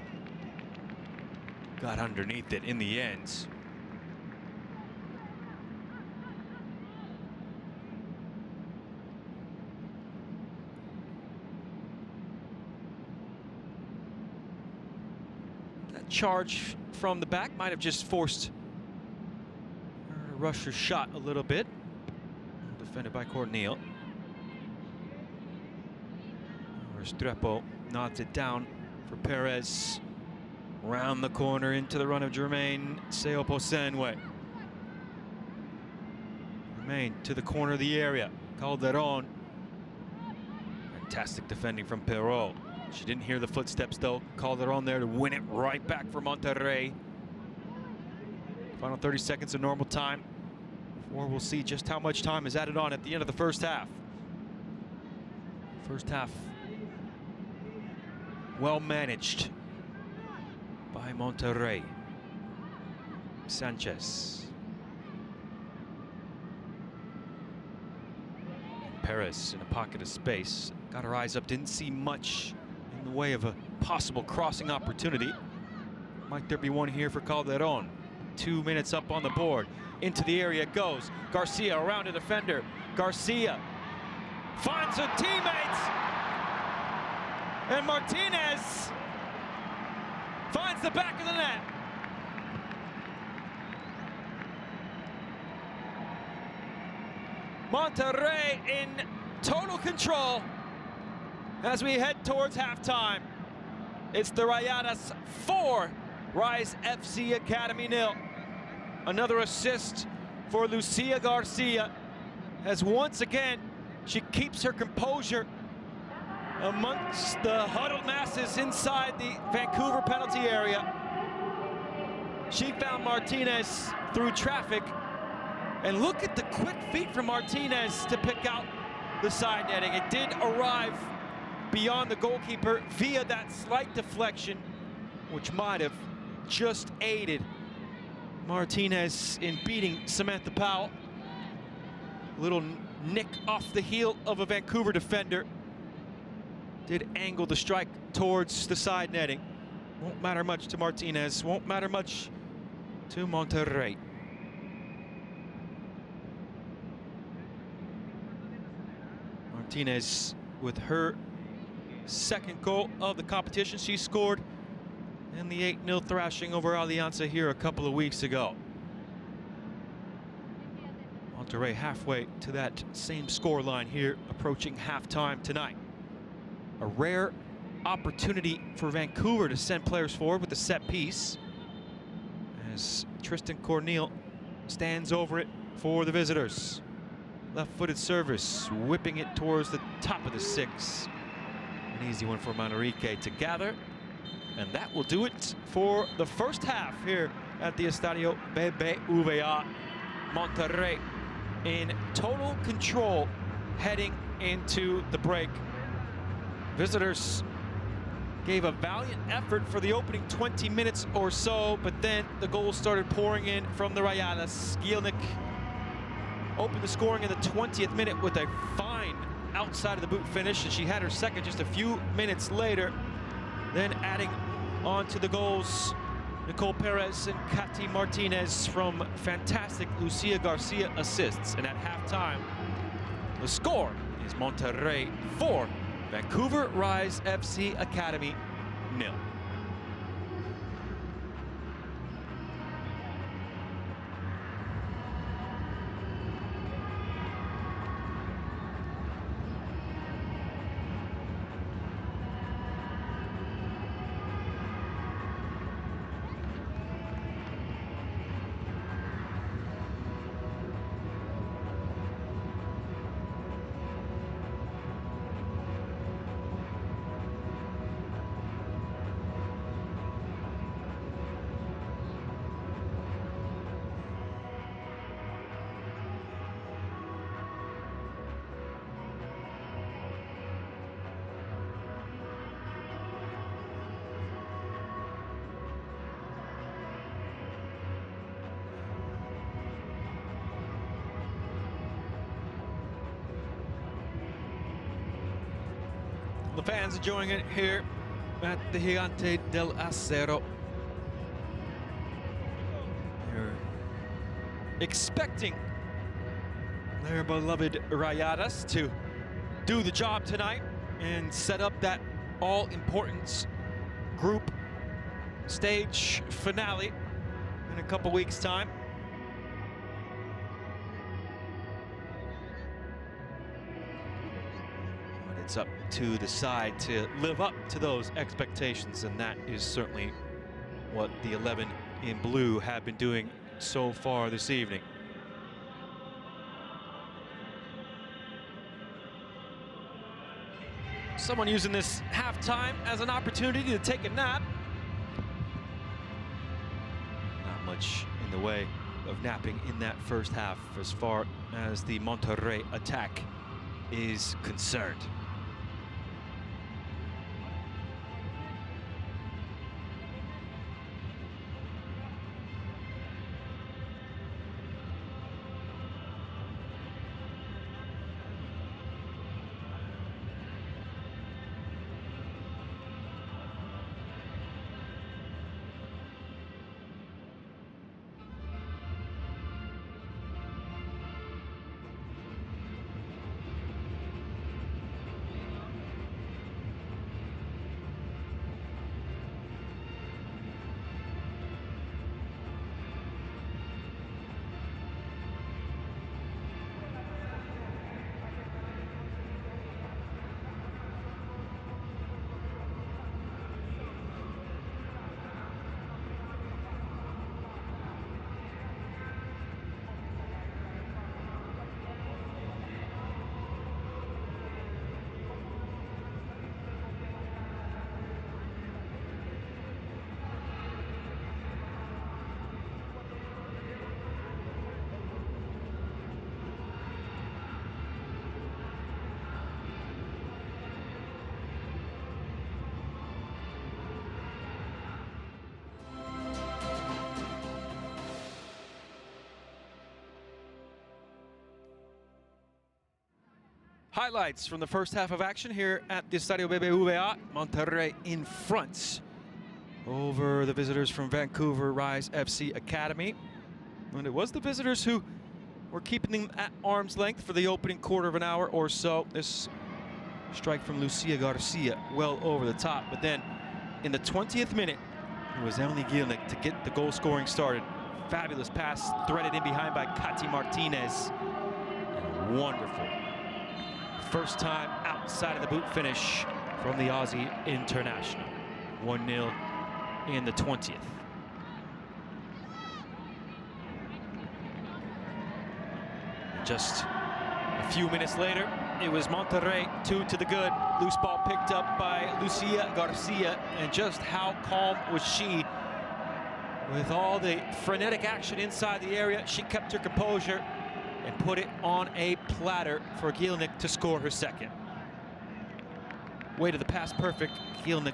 Got underneath it in the end. Charge from the back might have just forced her to rush her shot a little bit. Defended by Corneille. Restrepo nods it down for Perez. Round the corner into the run of Jermaine Seoposenwe. Jermaine to the corner of the area. Calderon. Fantastic defending from Perrault. She didn't hear the footsteps though. Calderon there to win it right back for Monterrey. Final 30 seconds of normal time before we'll see just how much time is added on at the end of the first half. First half well managed by Monterrey. Sanchez. Perez in a pocket of space. Got her eyes up, didn't see much in the way of a possible crossing opportunity. Might there be one here for Calderon? 2 minutes up on the board. Into the area it goes. Garcia around a defender. Garcia finds her teammates. And Martinez finds the back of the net. Monterrey in total control as we head towards halftime. It's the Rayadas 4, Rise FC Academy 0. Another assist for Lucia Garcia, as once again she keeps her composure amongst the huddled masses inside the Vancouver penalty area. She found Martinez through traffic, and look at the quick feet from Martinez to pick out the side netting. It did arrive beyond the goalkeeper via that slight deflection, which might have just aided Martinez in beating Samantha Powell. Little nick off the heel of a Vancouver defender. Did angle the strike towards the side netting. Won't matter much to Martinez, won't matter much to Monterrey. Martinez with her second goal of the competition. She scored in the 8-0 thrashing over Alianza here a couple of weeks ago. Monterrey halfway to that same score line here, approaching halftime tonight. A rare opportunity for Vancouver to send players forward with a set piece, as Tristan Corneille stands over it for the visitors. Left-footed service, whipping it towards the top of the 6. An easy one for Manrique to gather. And that will do it for the first half here at the Estadio BBVA. Monterrey in total control heading into the break. Visitors gave a valiant effort for the opening 20 minutes or so, but then the goals started pouring in from the Rayadas. Gielnik opened the scoring in the 20th minute with a fine outside of the boot finish, and she had her second just a few minutes later. Then adding on to the goals, Nicole Perez and Katy Martinez from fantastic Lucia Garcia assists. And at halftime, the score is Monterrey 4, Vancouver Rise FC Academy 0. The fans enjoying it here at the Gigante del Acero. They're expecting their beloved Rayadas to do the job tonight and set up that all-important group stage finale in a couple weeks' time. It's up to the side to live up to those expectations, and that is certainly what the 11 in blue have been doing so far this evening. Someone using this halftime as an opportunity to take a nap. Not much in the way of napping in that first half as far as the Monterrey attack is concerned. Highlights from the first half of action here at the Estadio BBVA. Monterrey in front over the visitors from Vancouver Rise FC Academy. And it was the visitors who were keeping them at arm's length for the opening quarter of an hour or so. This Strike from Lucia Garcia, well over the top. But then in the 20th minute, it was Emily Gielnik to get the goal scoring started. Fabulous pass threaded in behind by Katy Martinez. And wonderful first time outside of the boot finish from the Aussie international. 1-0 in the 20th. Just a few minutes later, it was Monterrey 2 to the good. Loose ball picked up by Lucia Garcia, and just how calm was she? With all the frenetic action inside the area, she kept her composure and put it on a platter for Gielnik to score her second. Way to the pass perfect. Gielnik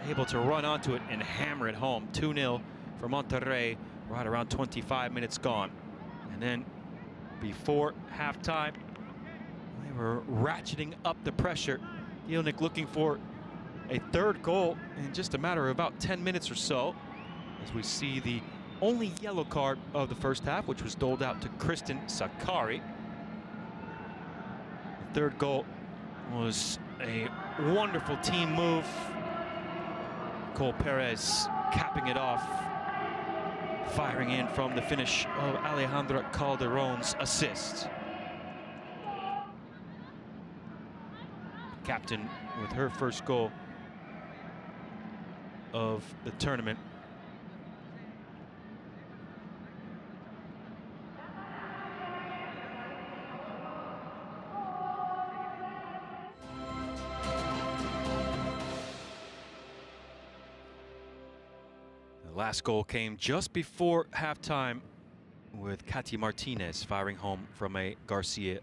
able to run onto it and hammer it home. 2-0 for Monterrey, right around 25 minutes gone. And then before halftime, they were ratcheting up the pressure. Gielnik looking for a third goal in just a matter of about 10 minutes or so, as we see the only yellow card of the first half, which was doled out to Kristen Sakari. The third goal was a wonderful team move. Cole Perez capping it off, firing in from the finish of Alejandra Calderon's assist. Captain with her first goal of the tournament. The last goal came just before halftime with Katy Martinez firing home from a Garcia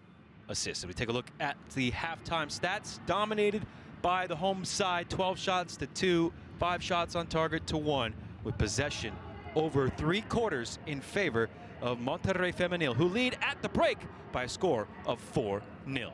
assist. So we take a look at the halftime stats. Dominated by the home side, 12 shots to 2, 5 shots on target to 1, with possession over 3/4 in favor of Monterrey Femenil, who lead at the break by a score of 4-0.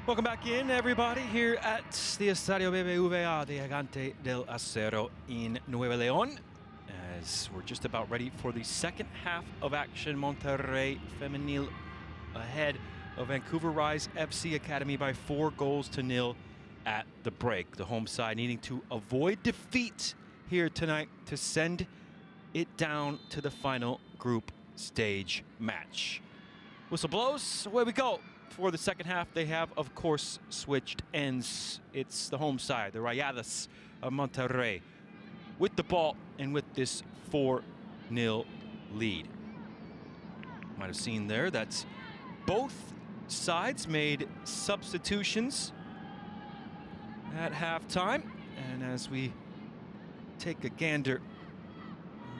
Welcome back in, everybody, here at the Estadio BBVA de Gigante del Acero in Nuevo León. As we're just about ready for the second half of action, Monterrey Femenil ahead of Vancouver Rise FC Academy by 4-0 at the break. The home side needing to avoid defeat here tonight to send it down to the final group stage match. Whistle blows, away we go. For the second half, they have, of course, switched ends. It's the home side, the Rayadas of Monterrey, with the ball and with this 4-0 lead. Might have seen there that both sides made substitutions at halftime. And as we take a gander,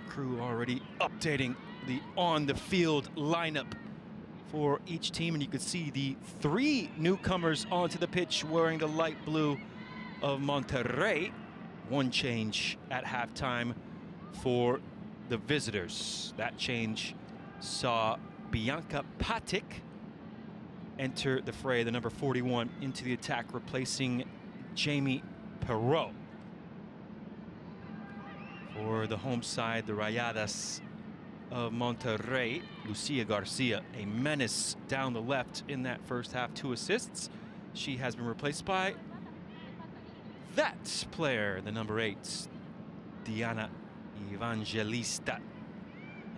crew already updating the on-the-field lineup for each team, and you could see the 3 newcomers onto the pitch wearing the light blue of Monterrey. 1 change at halftime for the visitors. That change saw Bianca Patic enter the fray, the number 41, into the attack, replacing Jamie Perreault. For the home side, the Rayadas of Monterrey, Lucia Garcia, a menace down the left in that first half, 2 assists. She has been replaced by that player, the number 8, Diana Evangelista.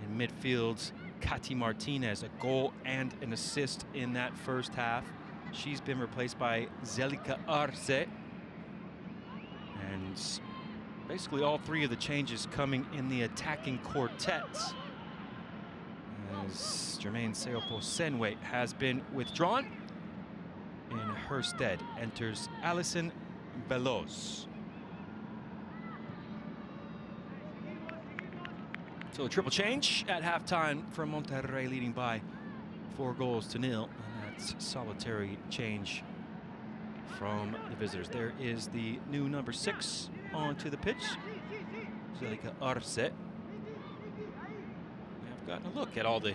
In midfield, Katy Martinez, a goal and an assist in that first half. She's been replaced by Zelica Arce. And basically all 3 of the changes coming in the attacking quartet, as Jermaine Seopo-Senwe has been withdrawn. In her stead enters Alison Veloz. So a triple change at halftime from Monterrey, leading by 4-0. And that's solitary change from the visitors. There is the new number 6 onto the pitch, Zelica Arce. Gotten a look at all the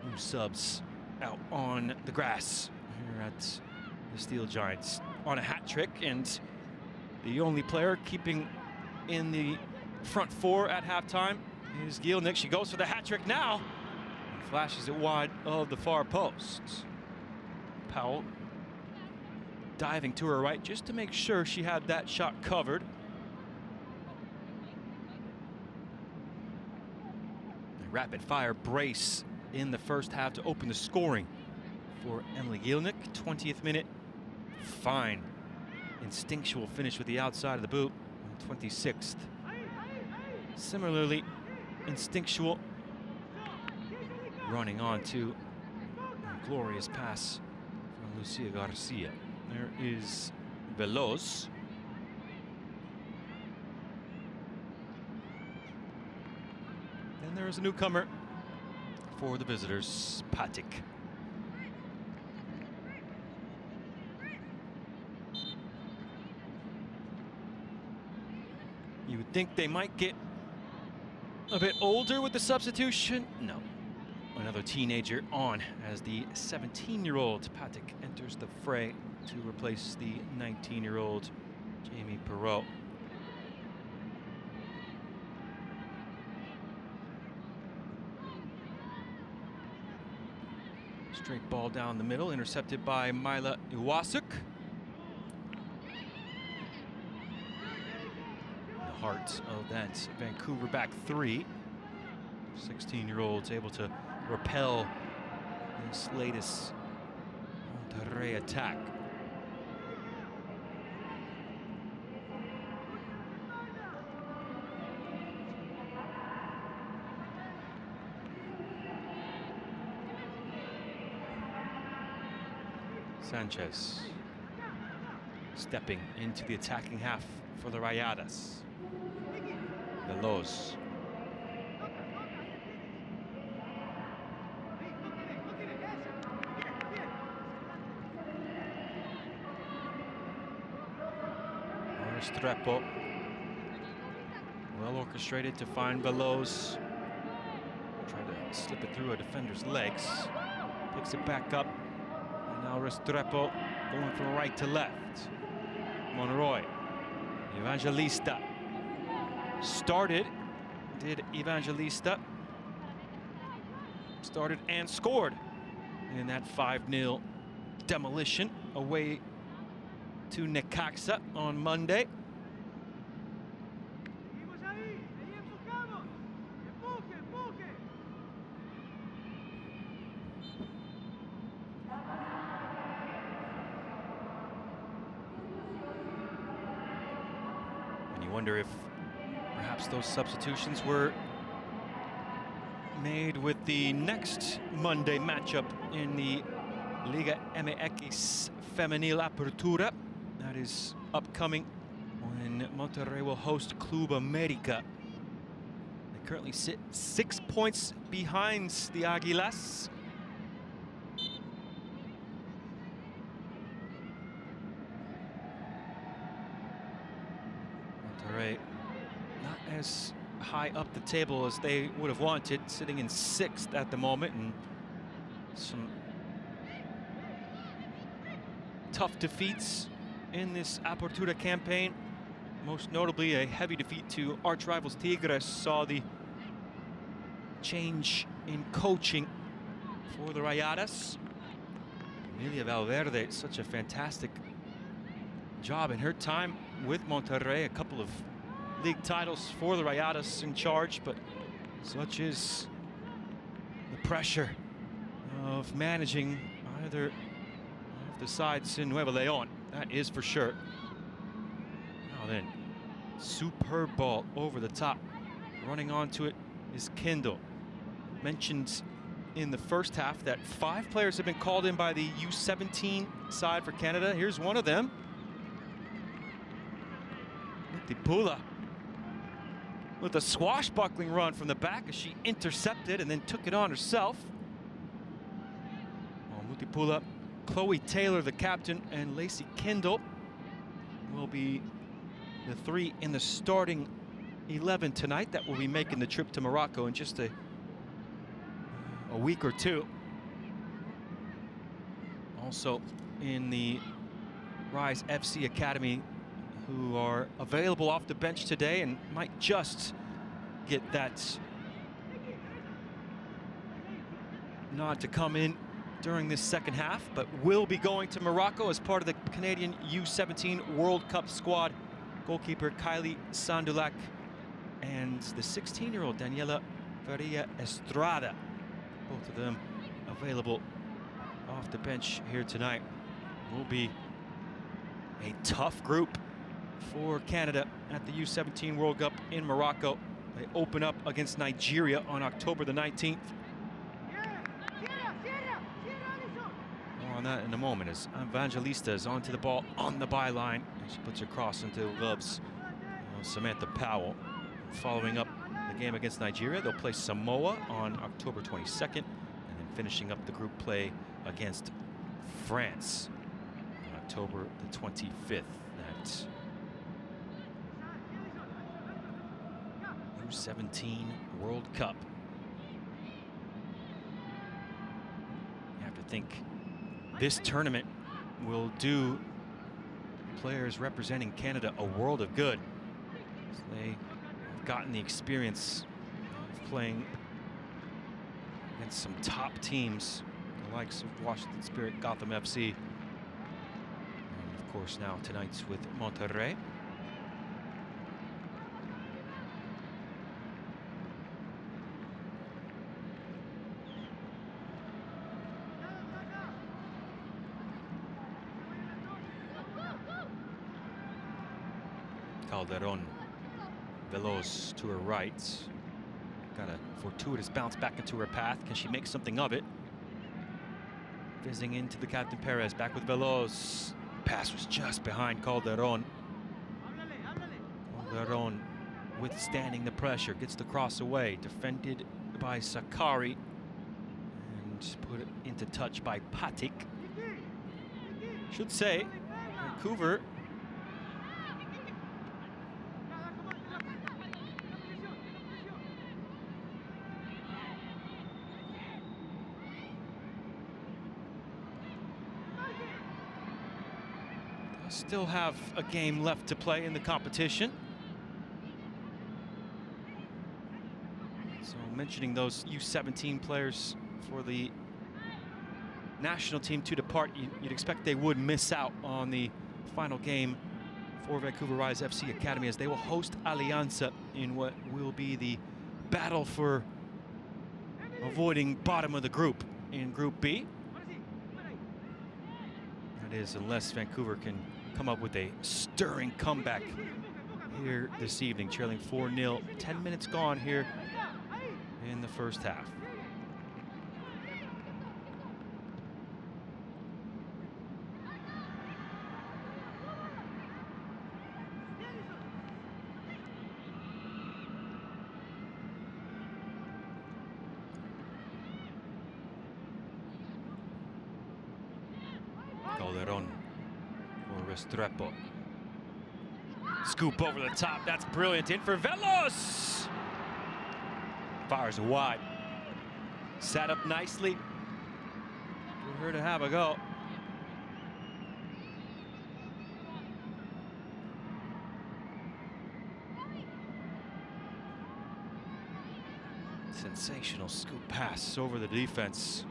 new subs out on the grass here at the Steel Giants on a hat trick, and the only player keeping in the front 4 at halftime is Gielnik. She goes for the hat trick now and flashes it wide of the far post. Powell diving to her right just to make sure she had that shot covered. Rapid fire brace in the first half to open the scoring for Emily Gielnik. 20th minute, fine instinctual finish with the outside of the boot. 26th, similarly instinctual, running on to a glorious pass from Lucia Garcia. There is Veloz. And there is a newcomer for the visitors, Patic. You would think they might get a bit older with the substitution. No. Another teenager on as the 17-year-old Patic enters the fray to replace the 19-year-old Jamie Perreault. Straight ball down the middle, intercepted by Mila Iwasuk. The heart of that Vancouver back 3. 16-year-olds able to repel this latest Monterrey attack. Sanchez stepping into the attacking half for the Rayadas. Veloz. Restrepo. Well orchestrated to find Veloz. Try to slip it through a defender's legs. Picks it back up. Now Restrepo going from right to left. Monroy. Evangelista. Did Evangelista. Started and scored in that 5-0 demolition away to Necaxa on Monday. And you wonder if perhaps those substitutions were made with the next Monday matchup in the Liga MX Femenil Apertura. That is upcoming when Monterrey will host Club America. They currently sit 6 points behind the Águilas. Monterrey not as high up the table as they would have wanted, sitting in 6th at the moment, and some tough defeats in this Apertura campaign. Most notably, a heavy defeat to arch rivals Tigres saw the change in coaching for the Rayadas. Emilia Valverde, such a fantastic job in her time with Monterrey. A couple of league titles for the Rayadas in charge, but such is the pressure of managing either of the sides in Nuevo León. That is for sure. Now then, superb ball over the top. Running onto it is Kindle. Mentioned in the first half that 5 players have been called in by the U17 side for Canada. Here's one of them. Tipula with a swashbuckling run from the back as she intercepted and then took it on herself. Mutipula, Chloe Taylor, the captain, and Lacey Kindle will be the 3 in the starting 11 tonight that will be making the trip to Morocco in just a week or two. Also in the Rise FC Academy, who are available off the bench today and might just get that nod to come in during this second half, but will be going to Morocco as part of the Canadian U17 World Cup squad. Goalkeeper Kylie Sandulak and the 16-year-old Daniela Faria Estrada, both of them available off the bench here tonight. Will be a tough group for Canada at the U17 World Cup in Morocco. They open up against Nigeria on October the 19th. More on that in a moment as Evangelista is onto the ball on the byline. She puts her cross into the gloves of Samantha Powell. Following up the game against Nigeria, they'll play Samoa on October 22nd, and then finishing up the group play against France on October the 25th. That U17 World Cup. You have to think this tournament will do players representing Canada a world of good. So they have gotten the experience of playing against some top teams, the likes of Washington Spirit, Gotham FC, and of course now tonight's with Monterrey. Calderon Veloz to her right. Got a fortuitous bounce back into her path. Can she make something of it? Fizzing into the captain Perez. Back with Veloz. Pass was just behind Calderon. Calderon withstanding the pressure. Gets the cross away. Defended by Sakari. And put it into touch by Patik. Should say, Vancouver still have a game left to play in the competition. So mentioning those U17 players for the national team to depart, you'd expect they would miss out on the final game for Vancouver Rise FC Academy, as they will host Alianza in what will be the battle for avoiding bottom of the group in Group B. That is, unless Vancouver can come up with a stirring comeback here this evening, trailing 4-0. 10 minutes gone here in the first half. Calderon for Restrepo. Scoop over the top, that's brilliant. In for Velos! Fires wide. Sat up nicely for her to have a go. Sensational scoop pass over the defense.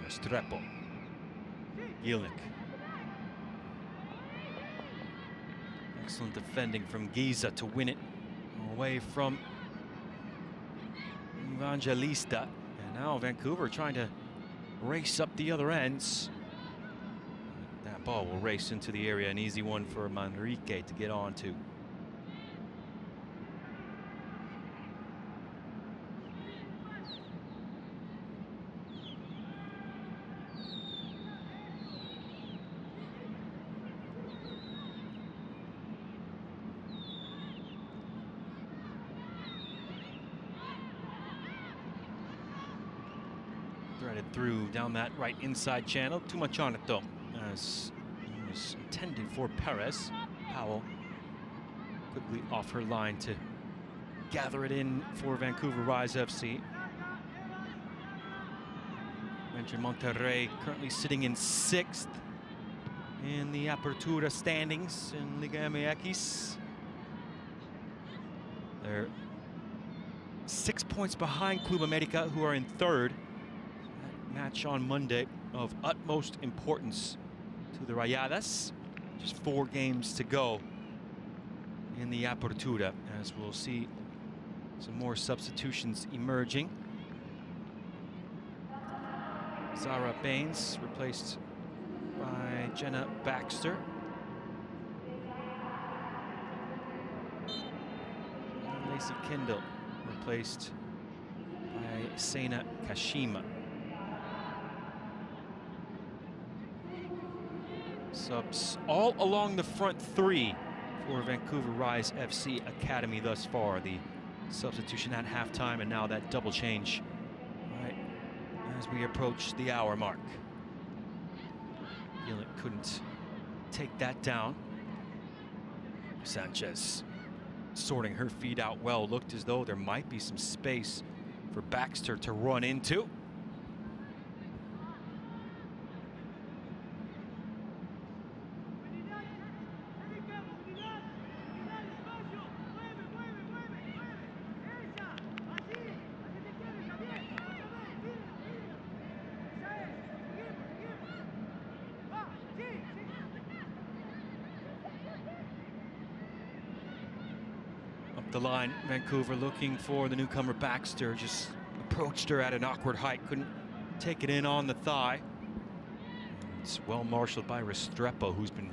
Restrepo. Gilnick. Excellent defending from Giza to win it away from Evangelista. And now Vancouver trying to race up the other ends. That ball will race into the area, an easy one for Manrique to get on to. Threaded through down that right inside channel. Too much on it though, as it was intended for Perez. Powell quickly off her line to gather it in for Vancouver Rise FC. Mentioned Monterrey currently sitting in 6th in the Apertura standings in Liga MX. They're 6 points behind Club America, who are in 3rd. Match on Monday of utmost importance to the Rayadas. Just 4 games to go in the Apertura, as we'll see some more substitutions emerging. Zara Baines replaced by Jenna Baxter. And Lacey Kendall replaced by Seina Kashima. Subs all along the front 3 for Vancouver Rise FC Academy thus far. The substitution at halftime and now that double change right as we approach the hour mark. Gillick couldn't take that down. Sanchez sorting her feet out well. Looked as though there might be some space for Baxter to run into. The line, Vancouver looking for the newcomer Baxter, just approached her at an awkward height, couldn't take it in on the thigh. It's well marshaled by Restrepo, who's been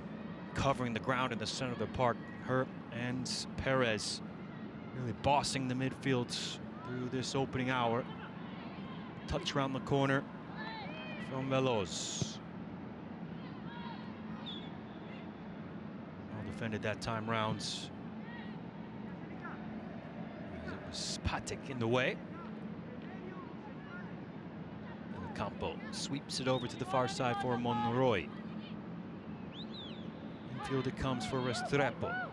covering the ground in the center of the park. Her and Perez really bossing the midfield through this opening hour. Touch around the corner from Veloz. Well defended that time round. Spatic in the way. And Restrepo sweeps it over to the far side for Monterrey. Infield it comes for Restrepo.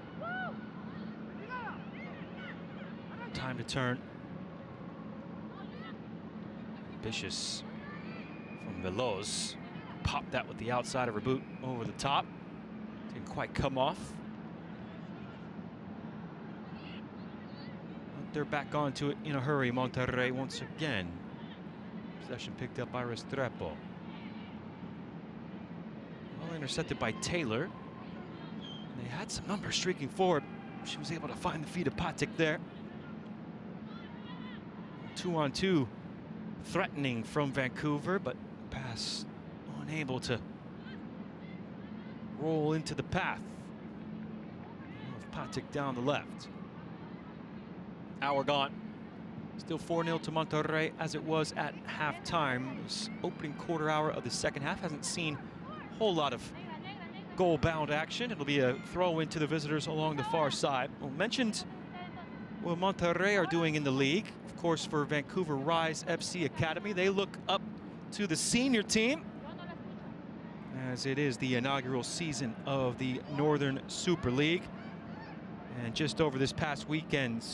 Time to turn. Ambitious from Veloz. Popped that with the outside of her boot over the top. Didn't quite come off. But they're back onto it in a hurry. Monterrey once again. Possession picked up by Restrepo. Well intercepted by Taylor. And they had some numbers streaking forward. She was able to find the feet of Patik there. 2-on-2 threatening from Vancouver, but pass unable to roll into the path of Patik down the left. Hour gone. Still 4-0 to Monterrey as it was at halftime. This opening quarter hour of the second half hasn't seen a whole lot of goal-bound action. It'll be a throw into the visitors along the far side. Well, mentioned what Monterrey are doing in the league. Of course, for Vancouver Rise FC Academy, they look up to the senior team, as it is the inaugural season of the Northern Super League. And just over this past weekend,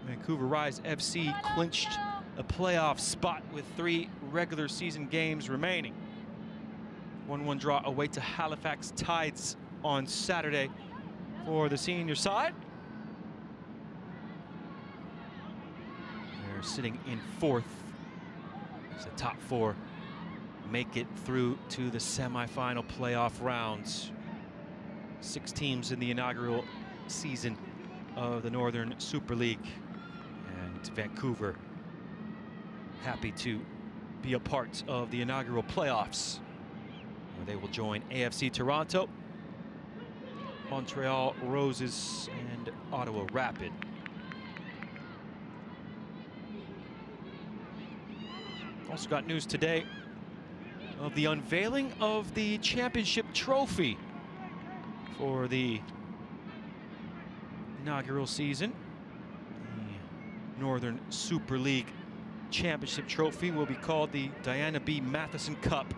Vancouver Rise FC clinched a playoff spot with 3 regular season games remaining. 1-1 draw away to Halifax Tides on Saturday for the senior side. They're sitting in 4th as the top 4 make it through to the semifinal playoff rounds. 6 teams in the inaugural season of the Northern Super League. And Vancouver happy to be a part of the inaugural playoffs, where they will join AFC Toronto, Montreal Roses, and Ottawa Rapid. Also got news today of the unveiling of the championship trophy for the inaugural season. The Northern Super League championship trophy will be called the Diana B. Matheson Cup.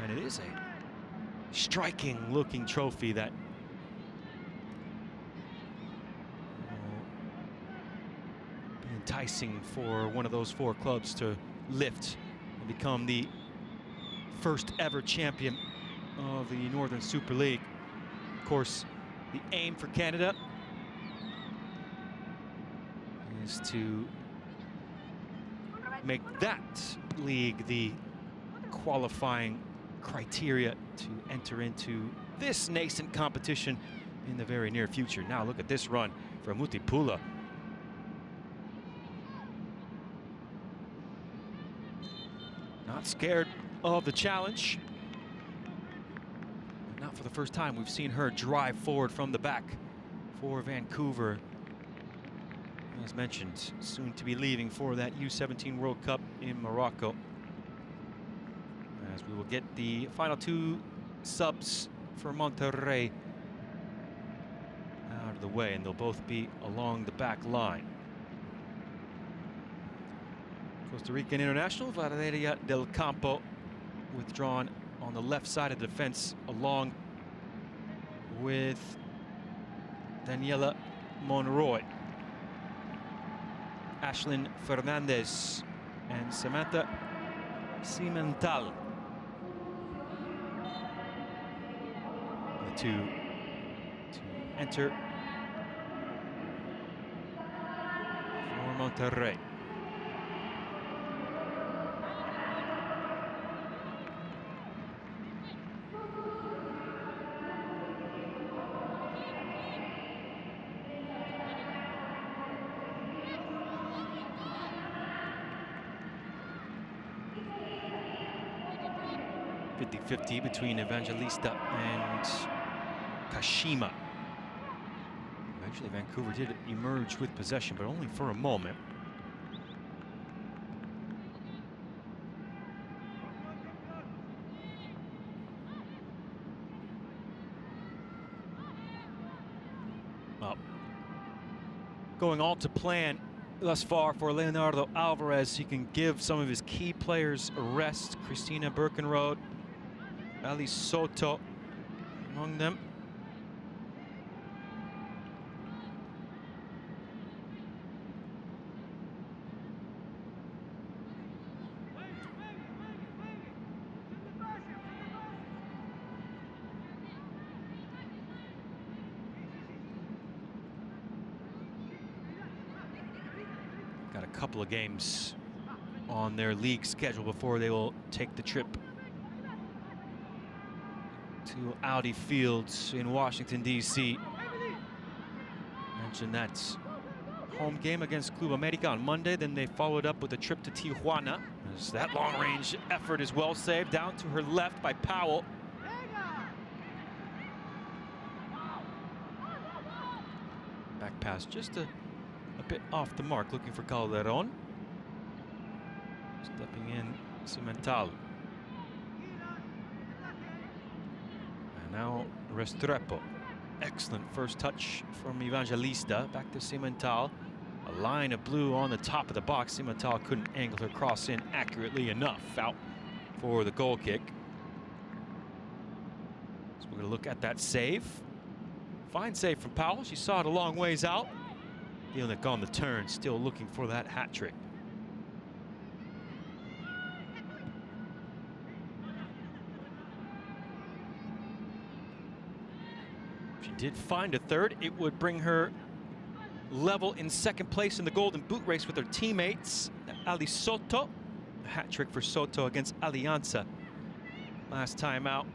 And it is a striking looking trophy that will be enticing for one of those 4 clubs to lift and become the first ever champion of the Northern Super League. Of course, the aim for Canada is to make that league the qualifying criteria to enter into this nascent competition in the very near future. Now look at this run from Mutipula. Not scared of the challenge. Not for the first time we've seen her drive forward from the back for Vancouver. As mentioned, soon to be leaving for that U17 World Cup in Morocco. As we will get the final 2 subs for Monterrey out of the way, and they'll both be along the back line. Costa Rican international Valeria del Campo withdrawn on the left side of the defense, along with Daniela Monroy, Ashlyn Fernandez, and Samantha Cimental. The 2 to enter for Monterrey. Between Evangelista and Kashima. Eventually Vancouver did emerge with possession, but only for a moment. Well, going all to plan thus far for Leonardo Alvarez. He can give some of his key players a rest. Christina Birkenrode, Ali Soto among them. Got a couple of games on their league schedule before they will take the trip to Audi Fields in Washington, D.C. Mentioned that home game against Club America on Monday. Then they followed up with a trip to Tijuana. As that long-range effort is well saved. Down to her left by Powell. Back pass just a bit off the mark, looking for Calderon. Stepping in, Cimental. And now Restrepo. Excellent first touch from Evangelista. Back to Cimental. A line of blue on the top of the box. Cimental couldn't angle her cross in accurately enough. Out for the goal kick. So we're going to look at that save. Fine save from Powell. She saw it a long ways out. Dielnik on the turn, still looking for that hat trick. If she did find a third, it would bring her level in second place in the Golden Boot race with her teammates. Ali Soto, a hat trick for Soto against Alianza last time out,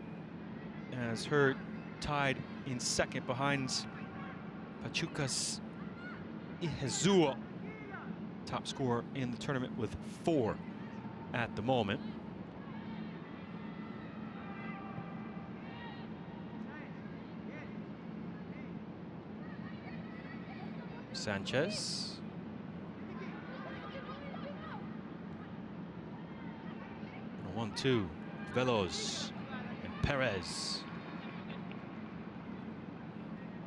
as her tied in second behind Pachuca's Ihezua, top scorer in the tournament with 4 at the moment. Sanchez. And a 1-2. Veloz and Perez.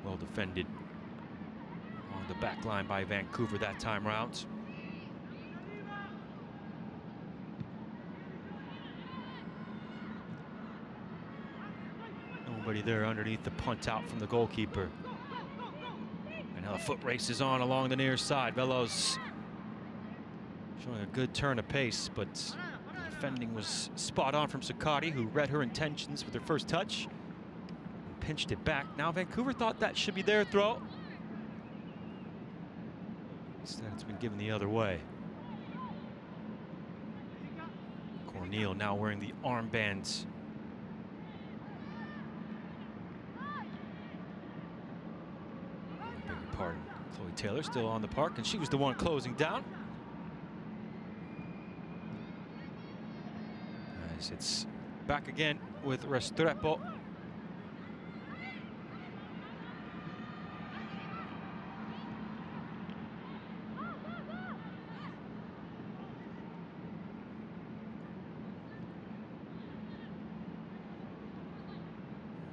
Well defended on the back line by Vancouver that time round. Nobody there underneath the punt out from the goalkeeper. And now the foot race is on along the near side. Veloz showing a good turn of pace, but the defending was spot on from Sakati, who read her intentions with her first touch and pinched it back. Now Vancouver thought that should be their throw. Instead, it's been given the other way. Corneal now wearing the armbands. Beg your pardon. Chloe Taylor still on the park, and she was the one closing down. As it's back again with Restrepo.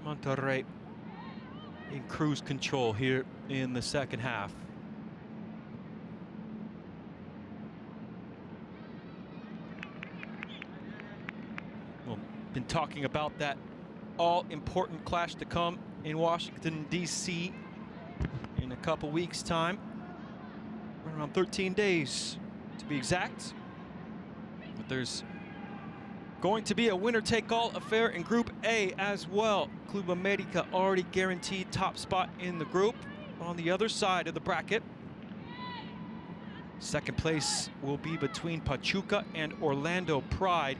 Monterrey in cruise control here in the second half. We've been talking about that all-important clash to come in Washington, D.C. in a couple weeks' time. Around 13 days to be exact. But there's going to be a winner-take-all affair in Group A as well. Club America already guaranteed top spot in the group. On the other side of the bracket, second place will be between Pachuca and Orlando Pride,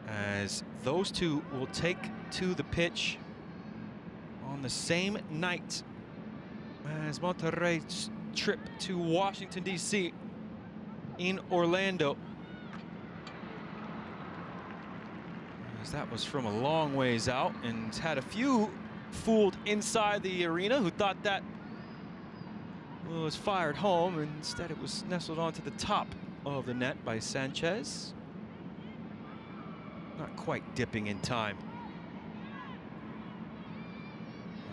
as those two will take to the pitch on the same night as Monterrey's trip to Washington, D.C. in Orlando. As that was from a long ways out, and had a few fooled inside the arena who thought that was fired home. Instead, it was nestled onto the top of the net by Sanchez. Not quite dipping in time.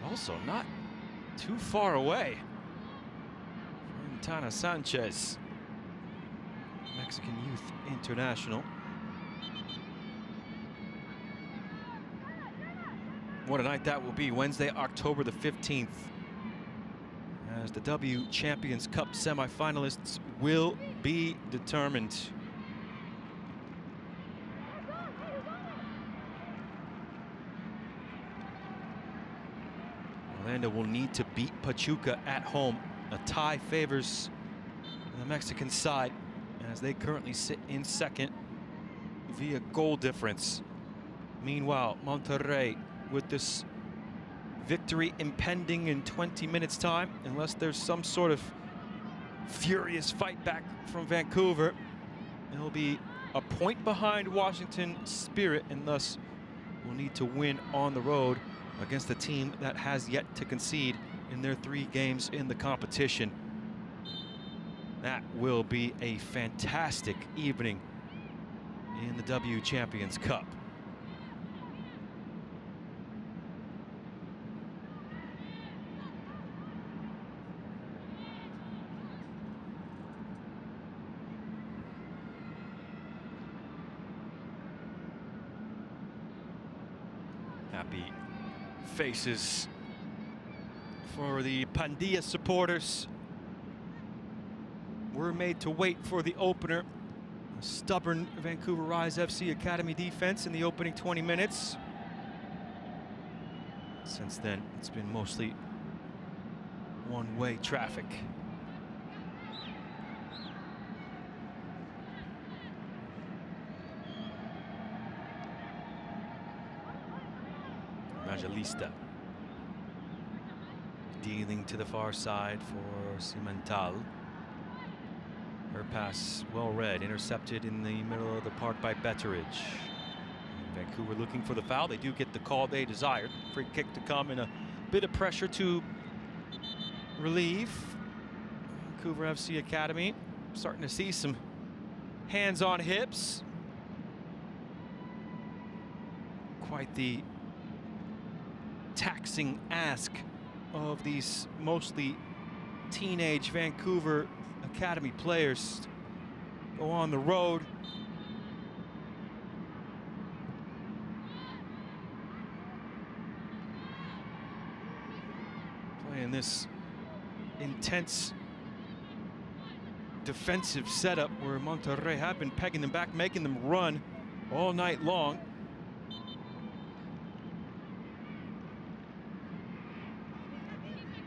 But also not too far away. Tana Sanchez, Mexican Youth International. What a night that will be, Wednesday, October the 15th, as the W Champions Cup semifinalists will be determined. Orlando will need to beat Pachuca at home. A tie favors the Mexican side, as they currently sit in second via goal difference. Meanwhile, Monterrey, with this victory impending in 20 minutes time, unless there's some sort of furious fight back from Vancouver, it'll be a point behind Washington Spirit, and thus will need to win on the road against a team that has yet to concede in their 3 games in the competition. That will be a fantastic evening in the W Champions Cup. Happy faces for the Pandilla supporters. We're made to wait for the opener. A stubborn Vancouver Rise FC Academy defense in the opening 20 minutes. Since then, it's been mostly one-way traffic. Evangelista dealing to the far side for Cimental. Her pass well read, intercepted in the middle of the park by Betteridge. Vancouver looking for the foul. They do get the call they desired. Free kick to come, and a bit of pressure to relieve Vancouver FC Academy. Starting to see some hands on hips. Quite the taxing ask of these mostly teenage Vancouver Academy players. Go on the road. Playing this intense defensive setup where Monterrey have been pegging them back, making them run all night long.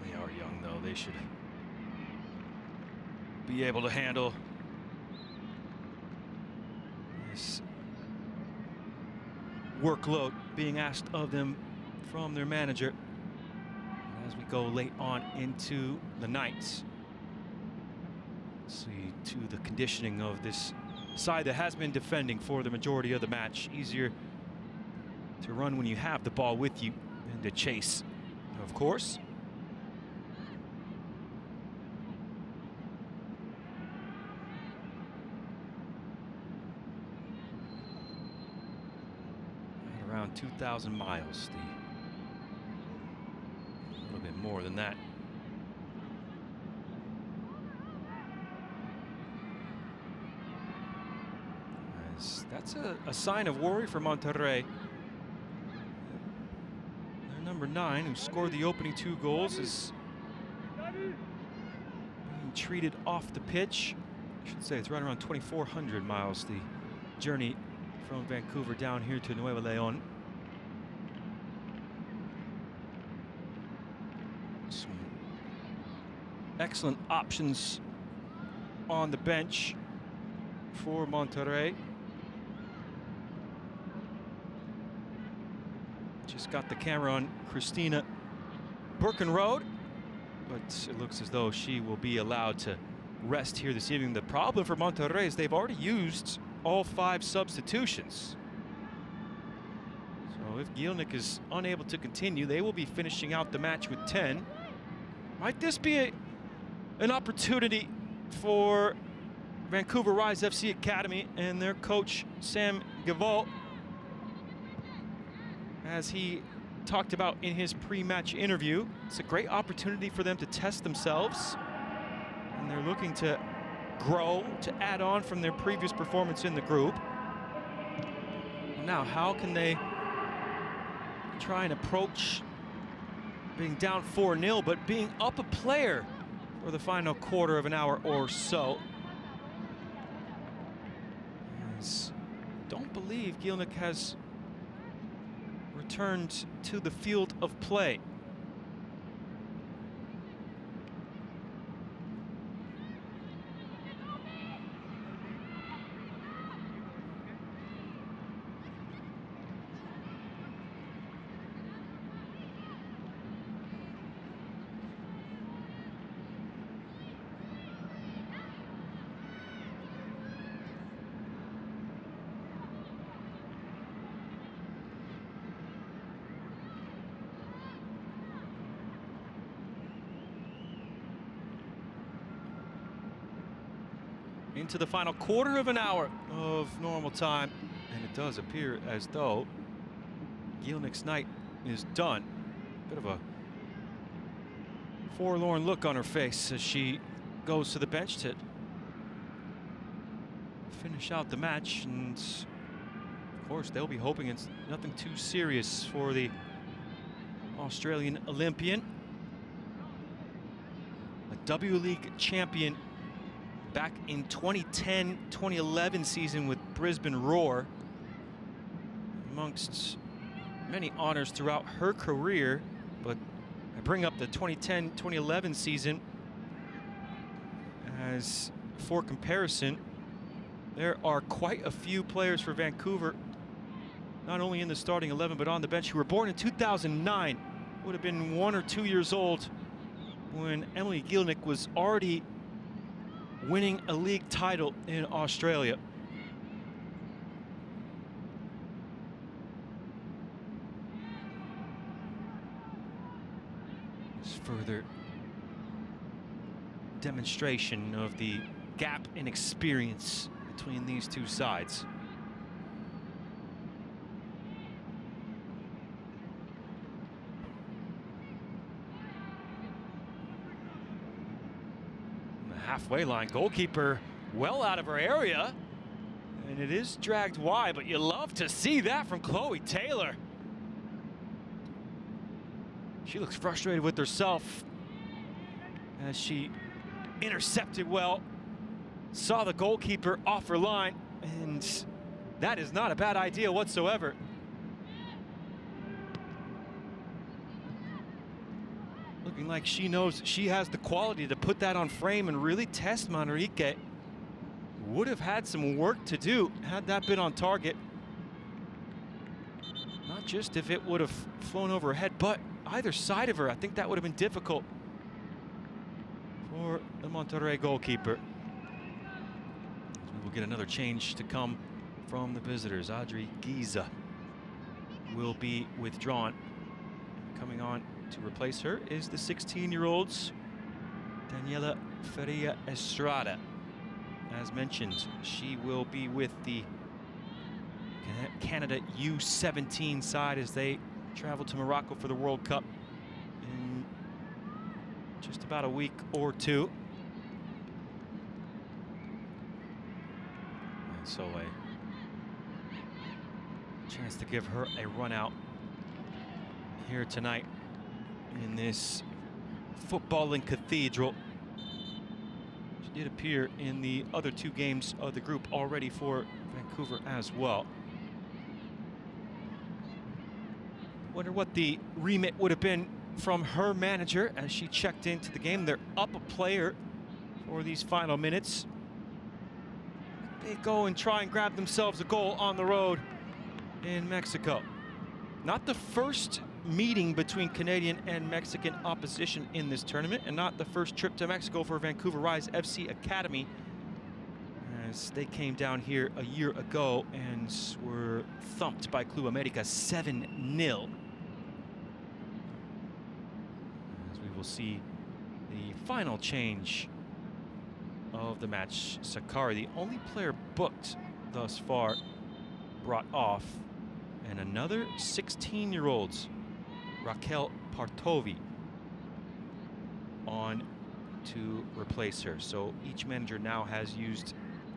They are young, though. They should be able to handle this workload being asked of them from their manager as we go late on into the night. See to the conditioning of this side that has been defending for the majority of the match. Easier to run when you have the ball with you than to chase, of course. Around 2,000 miles, a little bit more than that. That's a sign of worry for Monterrey. Their number 9, who scored the opening 2 goals, is being treated off the pitch. I should say it's right around 2,400 miles, the journey from Vancouver down here to Nuevo León. Some excellent options on the bench for Monterrey. Just got the camera on Christina Birkenrode, but it looks as though she will be allowed to rest here this evening. The problem for Monterrey is they've already used all 5 substitutions. So if Gielnik is unable to continue, they will be finishing out the match with 10. Might this be an opportunity for Vancouver Rise FC Academy and their coach Sam Gavalt, as he talked about in his pre-match interview? It's a great opportunity for them to test themselves. and they're looking to grow, to add on from their previous performance in the group. Now, how can they try and approach being down 4-0, but being up a player for the final quarter of an hour or so? As don't believe Gielnik has returned to the field of play. Into the final quarter of an hour of normal time, and it does appear as though Gielnik's night is done. Bit of a forlorn look on her face as she goes to the bench to finish out the match, and of course they'll be hoping it's nothing too serious for the Australian Olympian, a W League champion back in 2010-2011 season with Brisbane Roar, amongst many honors throughout her career. But I bring up the 2010-2011 season as for comparison. There are quite a few players for Vancouver, not only in the starting 11 but on the bench, who were born in 2009, would have been 1 or 2 years old when Emily Gielnik was already winning a league title in Australia. It's further demonstration of the gap in experience between these two sides. Halfway line, goalkeeper well out of her area, and it is dragged wide, but you love to see that from Chloe Taylor. She looks frustrated with herself as she intercepted well, saw the goalkeeper off her line, and that is not a bad idea whatsoever. Looking like she knows she has the quality to put that on frame and really test Monterrey. Would have had some work to do had that been on target. Not just if it would have flown over her head, but either side of her. I think that would have been difficult for the Monterrey goalkeeper. We will get another change to come from the visitors. Audrey Giza will be withdrawn. Coming on to replace her is the 16-year-olds Daniela Feria Estrada. As mentioned, she will be with the Canada U17 side as they travel to Morocco for the World Cup in just about a week or two. And so a chance to give her a run out here tonight in this footballing cathedral. She did appear in the other two games of the group already for Vancouver as well. Wonder what the remit would have been from her manager as she checked into the game. They're up a player for these final minutes. They go and try and grab themselves a goal on the road in Mexico. Not the first meeting between Canadian and Mexican opposition in this tournament, and not the first trip to Mexico for Vancouver Rise FC Academy, as they came down here a year ago and were thumped by Club America 7-0. As we will see the final change of the match. Sakari, the only player booked thus far, brought off, and another 16-year-olds, Raquel Partovi, on to replace her. So each manager now has used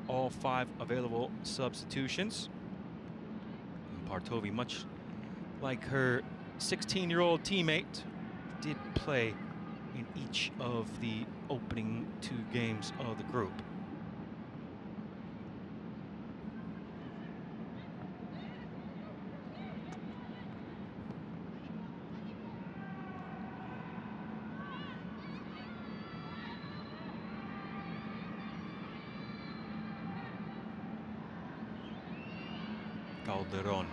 all 5 available substitutions. And Partovi, much like her 16-year-old teammate, did play in each of the opening 2 games of the group. Calderon.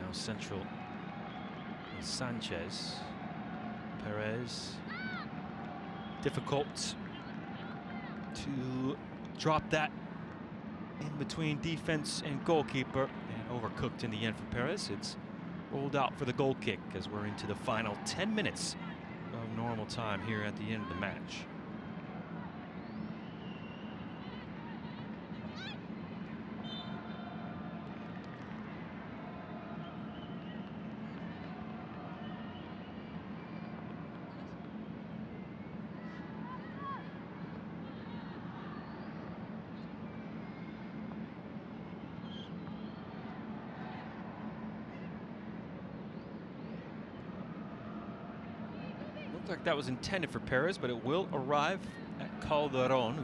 Now central Sanchez. Perez. Difficult to drop that in between defense and goalkeeper, and overcooked in the end for Perez. It's rolled out for the goal kick as we're into the final 10 minutes of normal time here at the end of the match. Looked like that was intended for Perez, but it will arrive at Calderon, who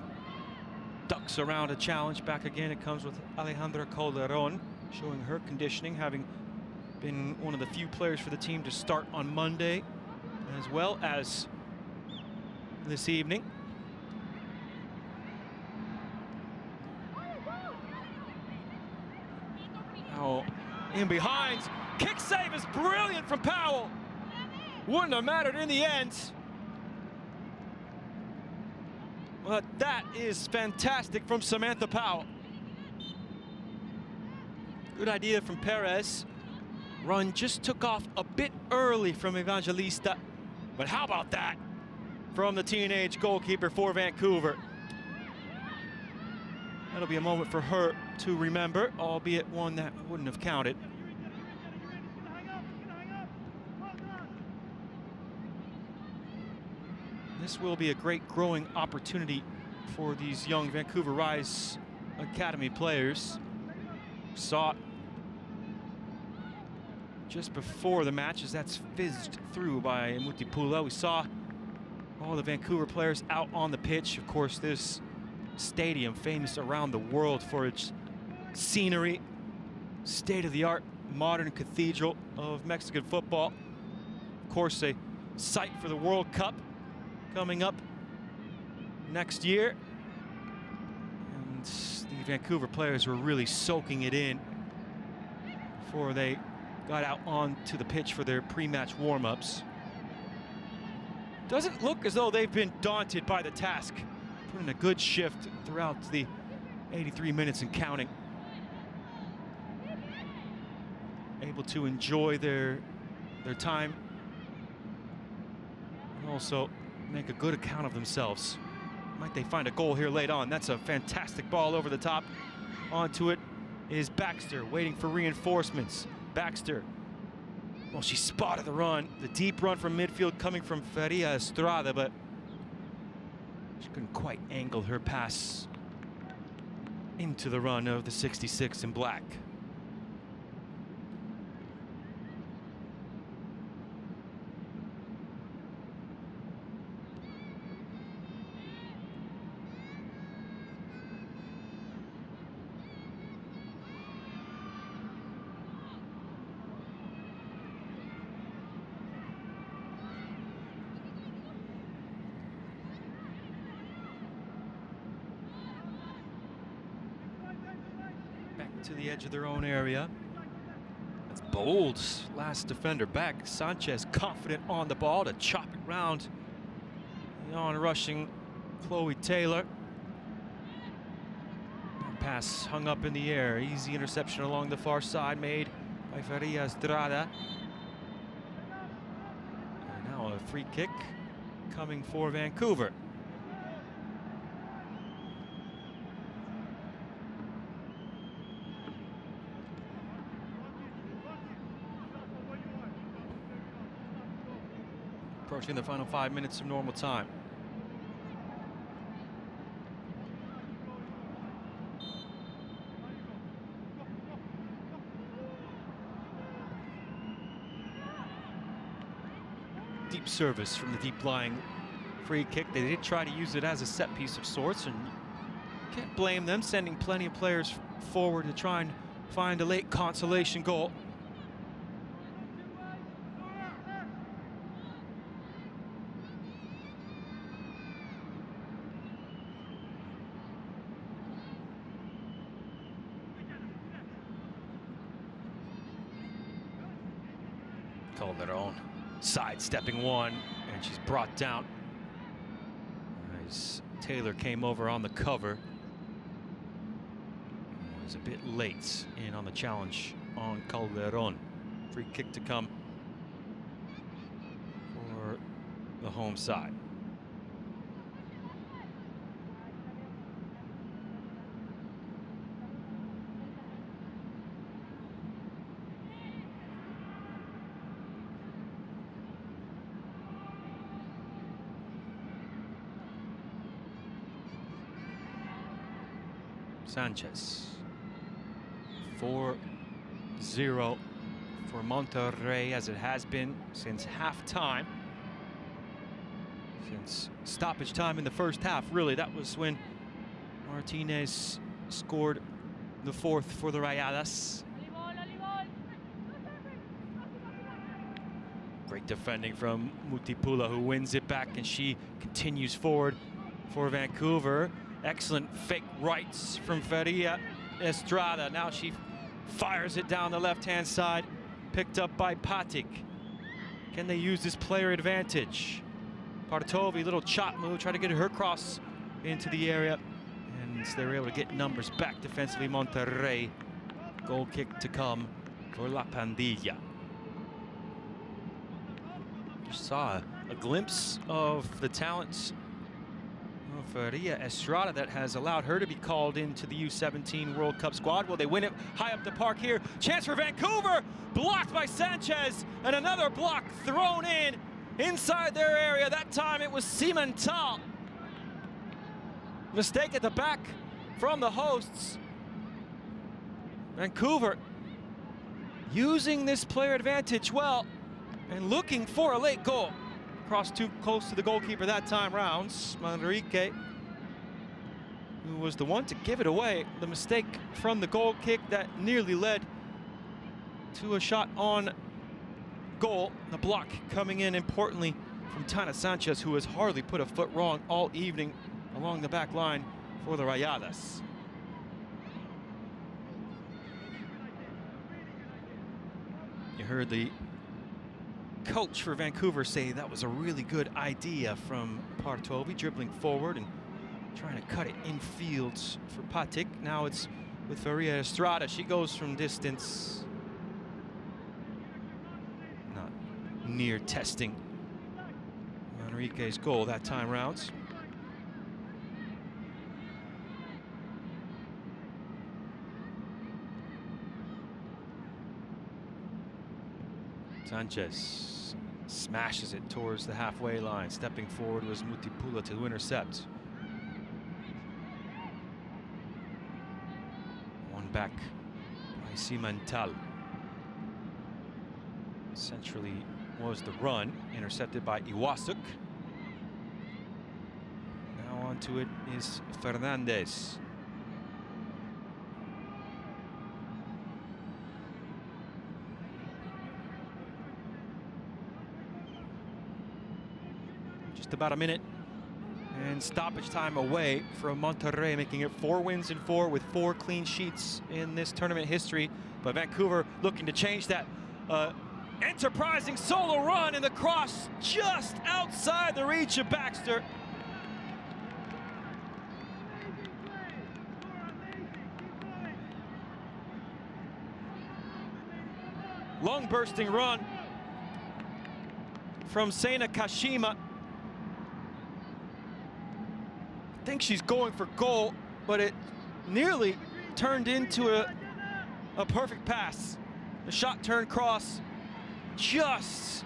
ducks around a challenge. Back again, it comes with Alejandra Calderon, showing her conditioning, having been one of the few players for the team to start on Monday, as well as this evening. Now, in behind, kick save is brilliant from Powell. Wouldn't have mattered in the end. But that is fantastic from Samantha Powell. Good idea from Perez. Run just took off a bit early from Evangelista. But how about that from the teenage goalkeeper for Vancouver? That'll be a moment for her to remember, albeit one that wouldn't have counted. This will be a great growing opportunity for these young Vancouver Rise Academy players. Saw it just before the match as that's fizzed through by Mutipula. We saw all the Vancouver players out on the pitch. Of course, this stadium famous around the world for its scenery, state-of-the-art modern cathedral of Mexican football. Of course, a site for the World Cup coming up next year. And the Vancouver players were really soaking it in before they got out onto the pitch for their pre-match warm-ups. Doesn't look as though they've been daunted by the task. Put in a good shift throughout the 83 minutes and counting. Able to enjoy their time and also make a good account of themselves. Might they find a goal here late on? That's a fantastic ball over the top. Onto it is Baxter, waiting for reinforcements. Baxter, well, she spotted the run, the deep run from midfield coming from Feria Estrada, but she couldn't quite angle her pass into the run of the 66 in black. To the edge of their own area. That's bold. Last defender back. Sanchez confident on the ball to chop it round the on-rushing Chloe Taylor. Pass hung up in the air. Easy interception along the far side made by Feria Estrada. And now a free kick coming for Vancouver. Approaching the final 5 minutes of normal time. Deep service from the deep lying free kick. They did try to use it as a set piece of sorts, and can't blame them, sending plenty of players forward to try and find a late consolation goal. Calderon sidestepping one, and she's brought down as Taylor came over on the cover. Was a bit late in on the challenge on Calderon. Free kick to come for the home side. Sanchez. 4-0 for Monterrey, as it has been since halftime. Since stoppage time in the first half, really. That was when Martinez scored the fourth for the Rayadas. Great defending from Mutipula, who wins it back, and she continues forward for Vancouver. Excellent fake rights from Feria Estrada. Now she fires it down the left-hand side, picked up by Patik. Can they use this player advantage? Partovi, little chop move, try to get her cross into the area, and they were able to get numbers back defensively. Monterrey, goal kick to come for La Pandilla. Just saw a glimpse of the talents Feria Estrada that has allowed her to be called into the U17 World Cup squad. Will they win it high up the park here? Chance for Vancouver, blocked by Sanchez, and another block thrown in inside their area. That time it was Cimental. Mistake at the back from the hosts. Vancouver using this player advantage well and looking for a late goal. Crossed too close to the goalkeeper that time round. Manrique, who was the one to give it away. The mistake from the goal kick that nearly led to a shot on goal. The block coming in importantly from Tana Sanchez, who has hardly put a foot wrong all evening along the back line for the Rayadas. You heard the coach for Vancouver say that was a really good idea from Partovi, dribbling forward and trying to cut it in fields for Patik. Now it's with Feria Estrada. She goes from distance. Not near testing Enrique's goal that time round. Sanchez smashes it towards the halfway line. Stepping forward was Mutipula to intercept. One back by Cimental. Centrally was the run, intercepted by Iwasuk. Now onto it is Fernandez. Just about a minute and stoppage time away from Monterrey, making it 4 wins in 4 with 4 clean sheets in this tournament history. But Vancouver looking to change that. Enterprising solo run, and the cross just outside the reach of Baxter. Lung bursting run from Seina Kashima. I think she's going for goal, but it nearly turned into a perfect pass. The shot turned cross just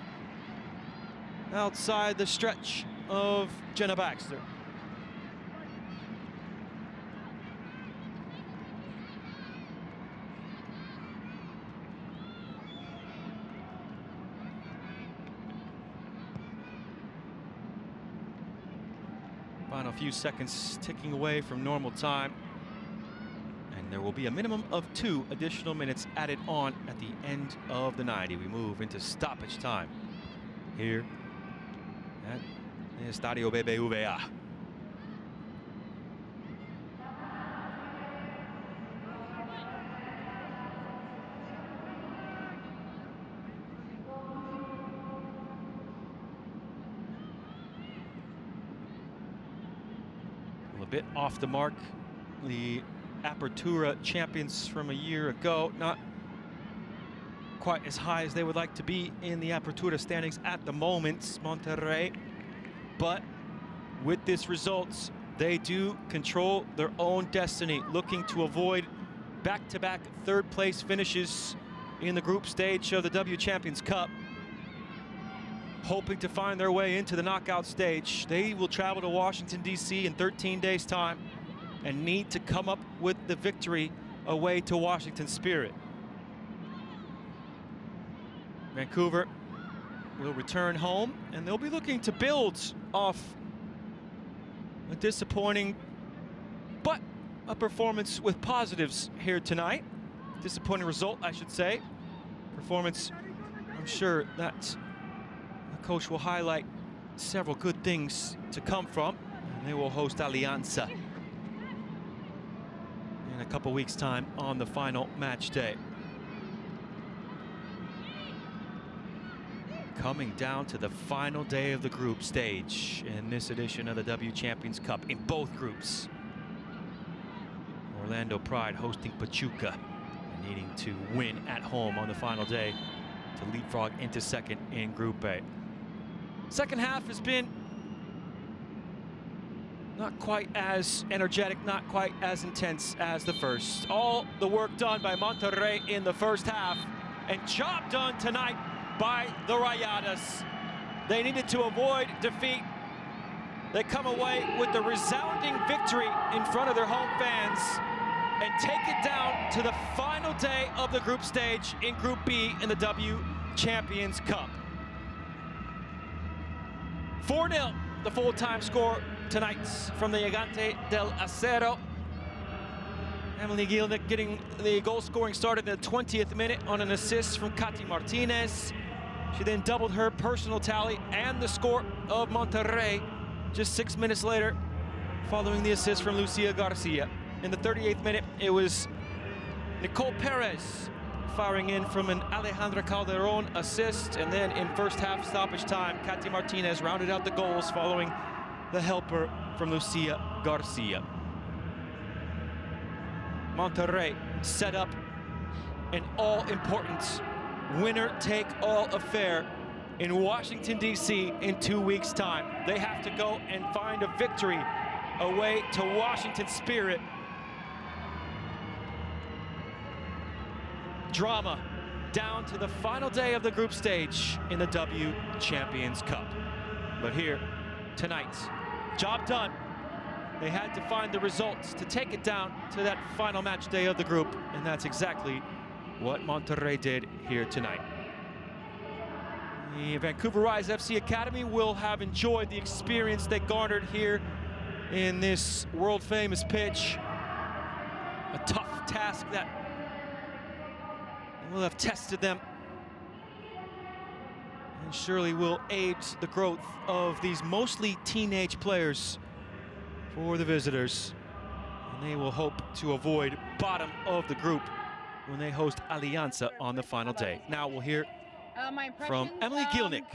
outside the stretch of Jenna Baxter. Final few seconds ticking away from normal time. And there will be a minimum of 2 additional minutes added on at the end of the 90. We move into stoppage time here at the Estadio BBVA. A bit off the mark. The Apertura champions from a year ago, not quite as high as they would like to be in the Apertura standings at the moment, Monterrey. But with this results, they do control their own destiny, looking to avoid back-to-back third-place finishes in the group stage of the W Champions Cup. Hoping to find their way into the knockout stage. They will travel to Washington, D.C. in 13 days' time and need to come up with the victory away to Washington Spirit. Vancouver will return home, and they'll be looking to build off a disappointing, but a performance with positives here tonight. Disappointing result, I should say. Performance, I'm sure that coach will highlight several good things to come from, and they will host Alianza in a couple weeks' time on the final match day. Coming down to the final day of the group stage in this edition of the W Champions Cup in both groups. Orlando Pride hosting Pachuca and needing to win at home on the final day to leapfrog into second in Group A. Second half has been not quite as energetic, not quite as intense as the first. All the work done by Monterrey in the first half, and job done tonight by the Rayadas. They needed to avoid defeat. They come away with the resounding victory in front of their home fans and take it down to the final day of the group stage in Group B in the W Champions Cup. 4-0, the full-time score tonight from the Gigante del Acero. Emily Gielnik getting the goal-scoring started in the 20th minute on an assist from Katy Martinez. She then doubled her personal tally and the score of Monterrey just 6 minutes later, following the assist from Lucia Garcia. In the 38th minute, it was Nicole Perez firing in from an Alejandra Calderon assist, and then in first half stoppage time, Katy Martinez rounded out the goals following the helper from Lucia Garcia. Monterrey set up an all-important winner-take-all affair in Washington, D.C. in 2 weeks' time. They have to go and find a victory away to Washington Spirit. Drama down to the final day of the group stage in the W Champions Cup. But here, tonight, job done. They had to find the results to take it down to that final match day of the group, and that's exactly what Monterrey did here tonight. The Vancouver Rise FC Academy will have enjoyed the experience they garnered here in this world-famous pitch. A tough task that will have tested them and surely will aid the growth of these mostly teenage players for the visitors. And they will hope to avoid bottom of the group when they host Alianza on the final day. Now we'll hear from Emily Gielnik.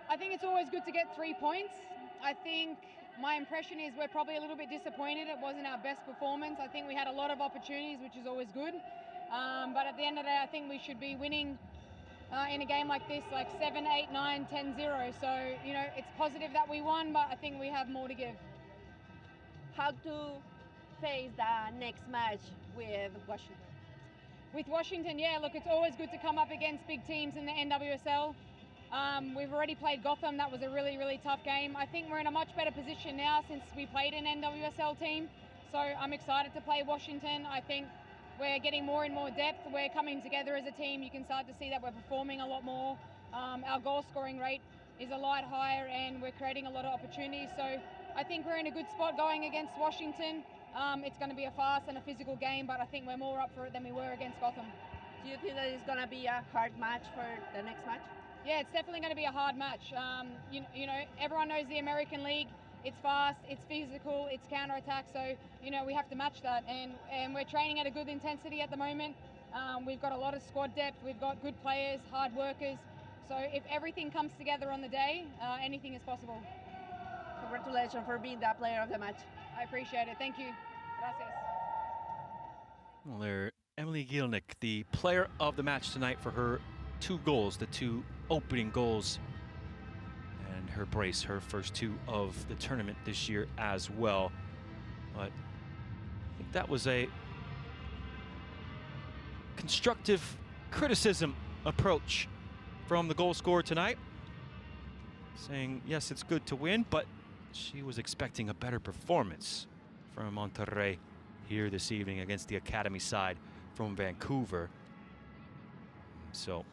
I think it's always good to get 3 points. I think my impression is we're probably a little bit disappointed. It wasn't our best performance. I think we had a lot of opportunities, which is always good. But at the end of the day, I think we should be winning in a game like this, like 7, 8, 9, 10-0. So, you know, it's positive that we won, but I think we have more to give. How to face the next match with Washington? With Washington, yeah, look, it's always good to come up against big teams in the NWSL. We've already played Gotham. That was a really, really tough game. I think we're in a much better position now since we played an NWSL team. So I'm excited to play Washington. I think we're getting more and more depth. We're coming together as a team. You can start to see that we're performing a lot more. Our goal scoring rate is a lot higher and we're creating a lot of opportunities. So I think we're in a good spot going against Washington. It's going to be a fast and a physical game, but I think we're more up for it than we were against Gotham. Do you think that it's going to be a hard match for the next match? Yeah, it's definitely going to be a hard match. You know, everyone knows the American League. It's fast, it's physical, it's counter-attack. So, you know, we have to match that. And we're training at a good intensity at the moment. We've got a lot of squad depth. We've got good players, hard workers. So if everything comes together on the day, anything is possible. Congratulations for being the player of the match. I appreciate it. Thank you. Gracias. Well, there, Emily Gielnik, the player of the match tonight for her 2 goals, the 2 opening goals, and her brace, her first 2 of the tournament this year as well. But I think that was a constructive criticism approach from the goal scorer tonight, saying, yes, it's good to win, but she was expecting a better performance from Monterrey here this evening against the academy side from Vancouver. So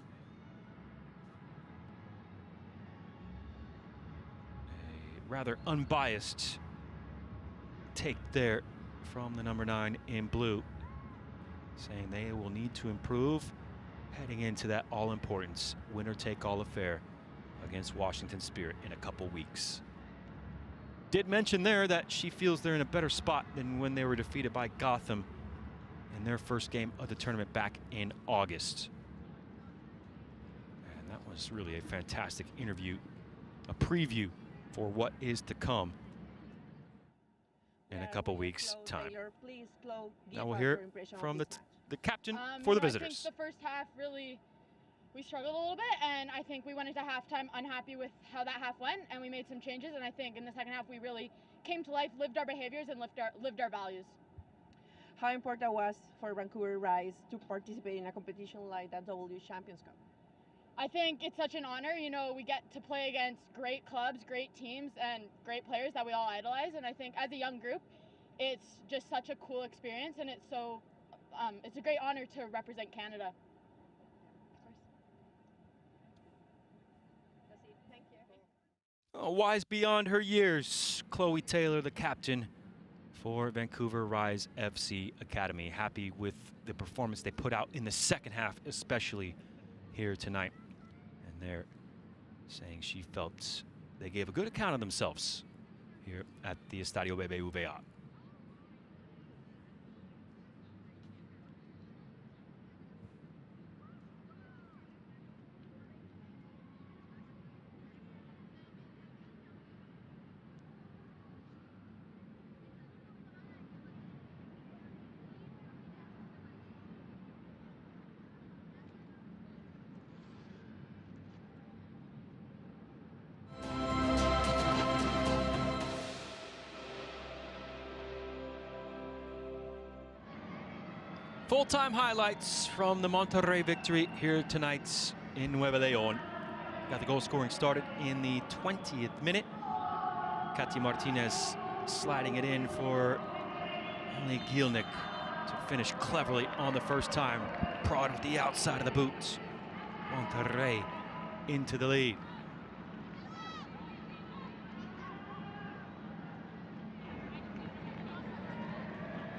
a rather unbiased take there from the number 9 in blue, saying they will need to improve heading into that all-important winner-take-all affair against Washington Spirit in a couple weeks. Did mention there that she feels they're in a better spot than when they were defeated by Gotham in their first game of the tournament back in August. And that was really a fantastic interview, a preview for what is to come in a couple weeks' time. Now we'll hear from the captain for the visitors. I think the first half really, we struggled a little bit, and I think we went into halftime unhappy with how that half went, and we made some changes, and I think in the second half we really came to life, lived our behaviors, and lived our values. How important was for Vancouver Rise to participate in a competition like that W Champions Cup? I think it's such an honor. You know, we get to play against great clubs, great teams, and great players that we all idolize, and I think as a young group, it's just such a cool experience, and it's so it's a great honor to represent Canada. Thank you. Wise beyond her years, Chloe Taylor, the captain for Vancouver Rise FC Academy. Happy with the performance they put out in the second half, especially here tonight. And they're saying she felt they gave a good account of themselves here at the Estadio BBVA. Full-time highlights from the Monterrey victory here tonight in Nuevo León. Got the goal scoring started in the 20th minute. Katy Martinez sliding it in for Emily Gielnik to finish cleverly on the first time. Prod at the outside of the boot. Monterrey into the lead.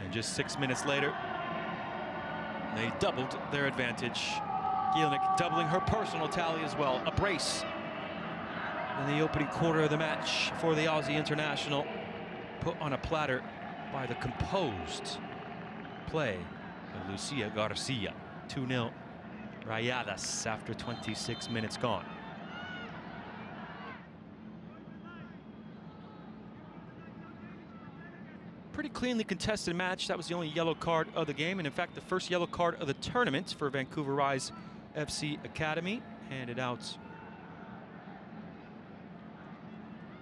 And just 6 minutes later, they doubled their advantage. Gielnik doubling her personal tally as well. A brace in the opening quarter of the match for the Aussie international, put on a platter by the composed play of Lucia Garcia. 2-0 Rayadas after 26 minutes gone. Pretty cleanly contested match. That was the only yellow card of the game, and in fact the first yellow card of the tournament for Vancouver Rise FC Academy, handed out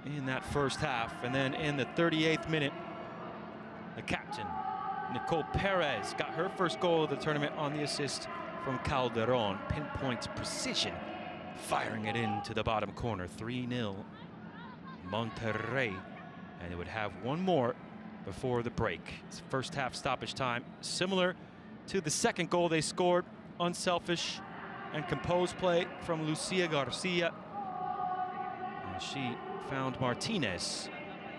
in that first half. And then in the 38th minute, the captain Nicole Perez got her first goal of the tournament on the assist from Calderon. Pinpoint precision firing it into the bottom corner. 3-0 Monterrey. And they would have one more before the break. It's first half stoppage time, similar to the second goal they scored. Unselfish and composed play from Lucia Garcia. And she found Martinez,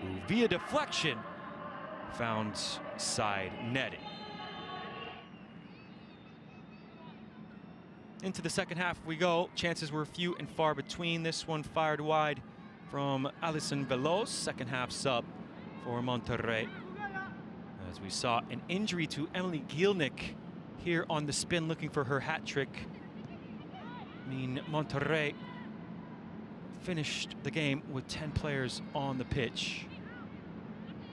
who via deflection found side netting. Into the second half we go. Chances were few and far between. This one fired wide from Alison Veloz, second half sub for Monterrey. As we saw an injury to Emily Gielnik here on the spin, looking for her hat trick. I mean, Monterrey finished the game with 10 players on the pitch.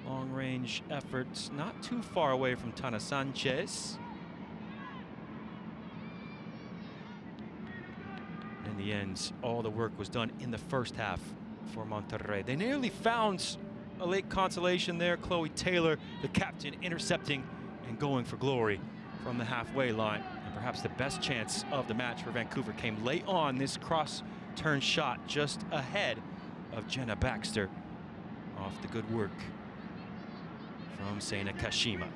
Long range efforts, not too far away from Tana Sanchez. In the end, all the work was done in the first half for Monterrey. They nearly found a late consolation there. Chloe Taylor, the captain, intercepting and going for glory from the halfway line. And perhaps the best chance of the match for Vancouver came late on. This cross-turn shot just ahead of Jenna Baxter off the good work from Seina Kashima.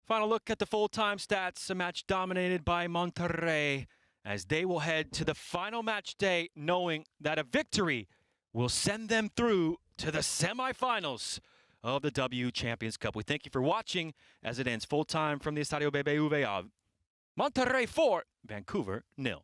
Final look at the full-time stats. A match dominated by Monterrey as they will head to the final match day knowing that a victory will send them through to the semifinals of the W Champions Cup. We thank you for watching as it ends full-time from the Estadio BBVA. Monterrey 4, Vancouver 0.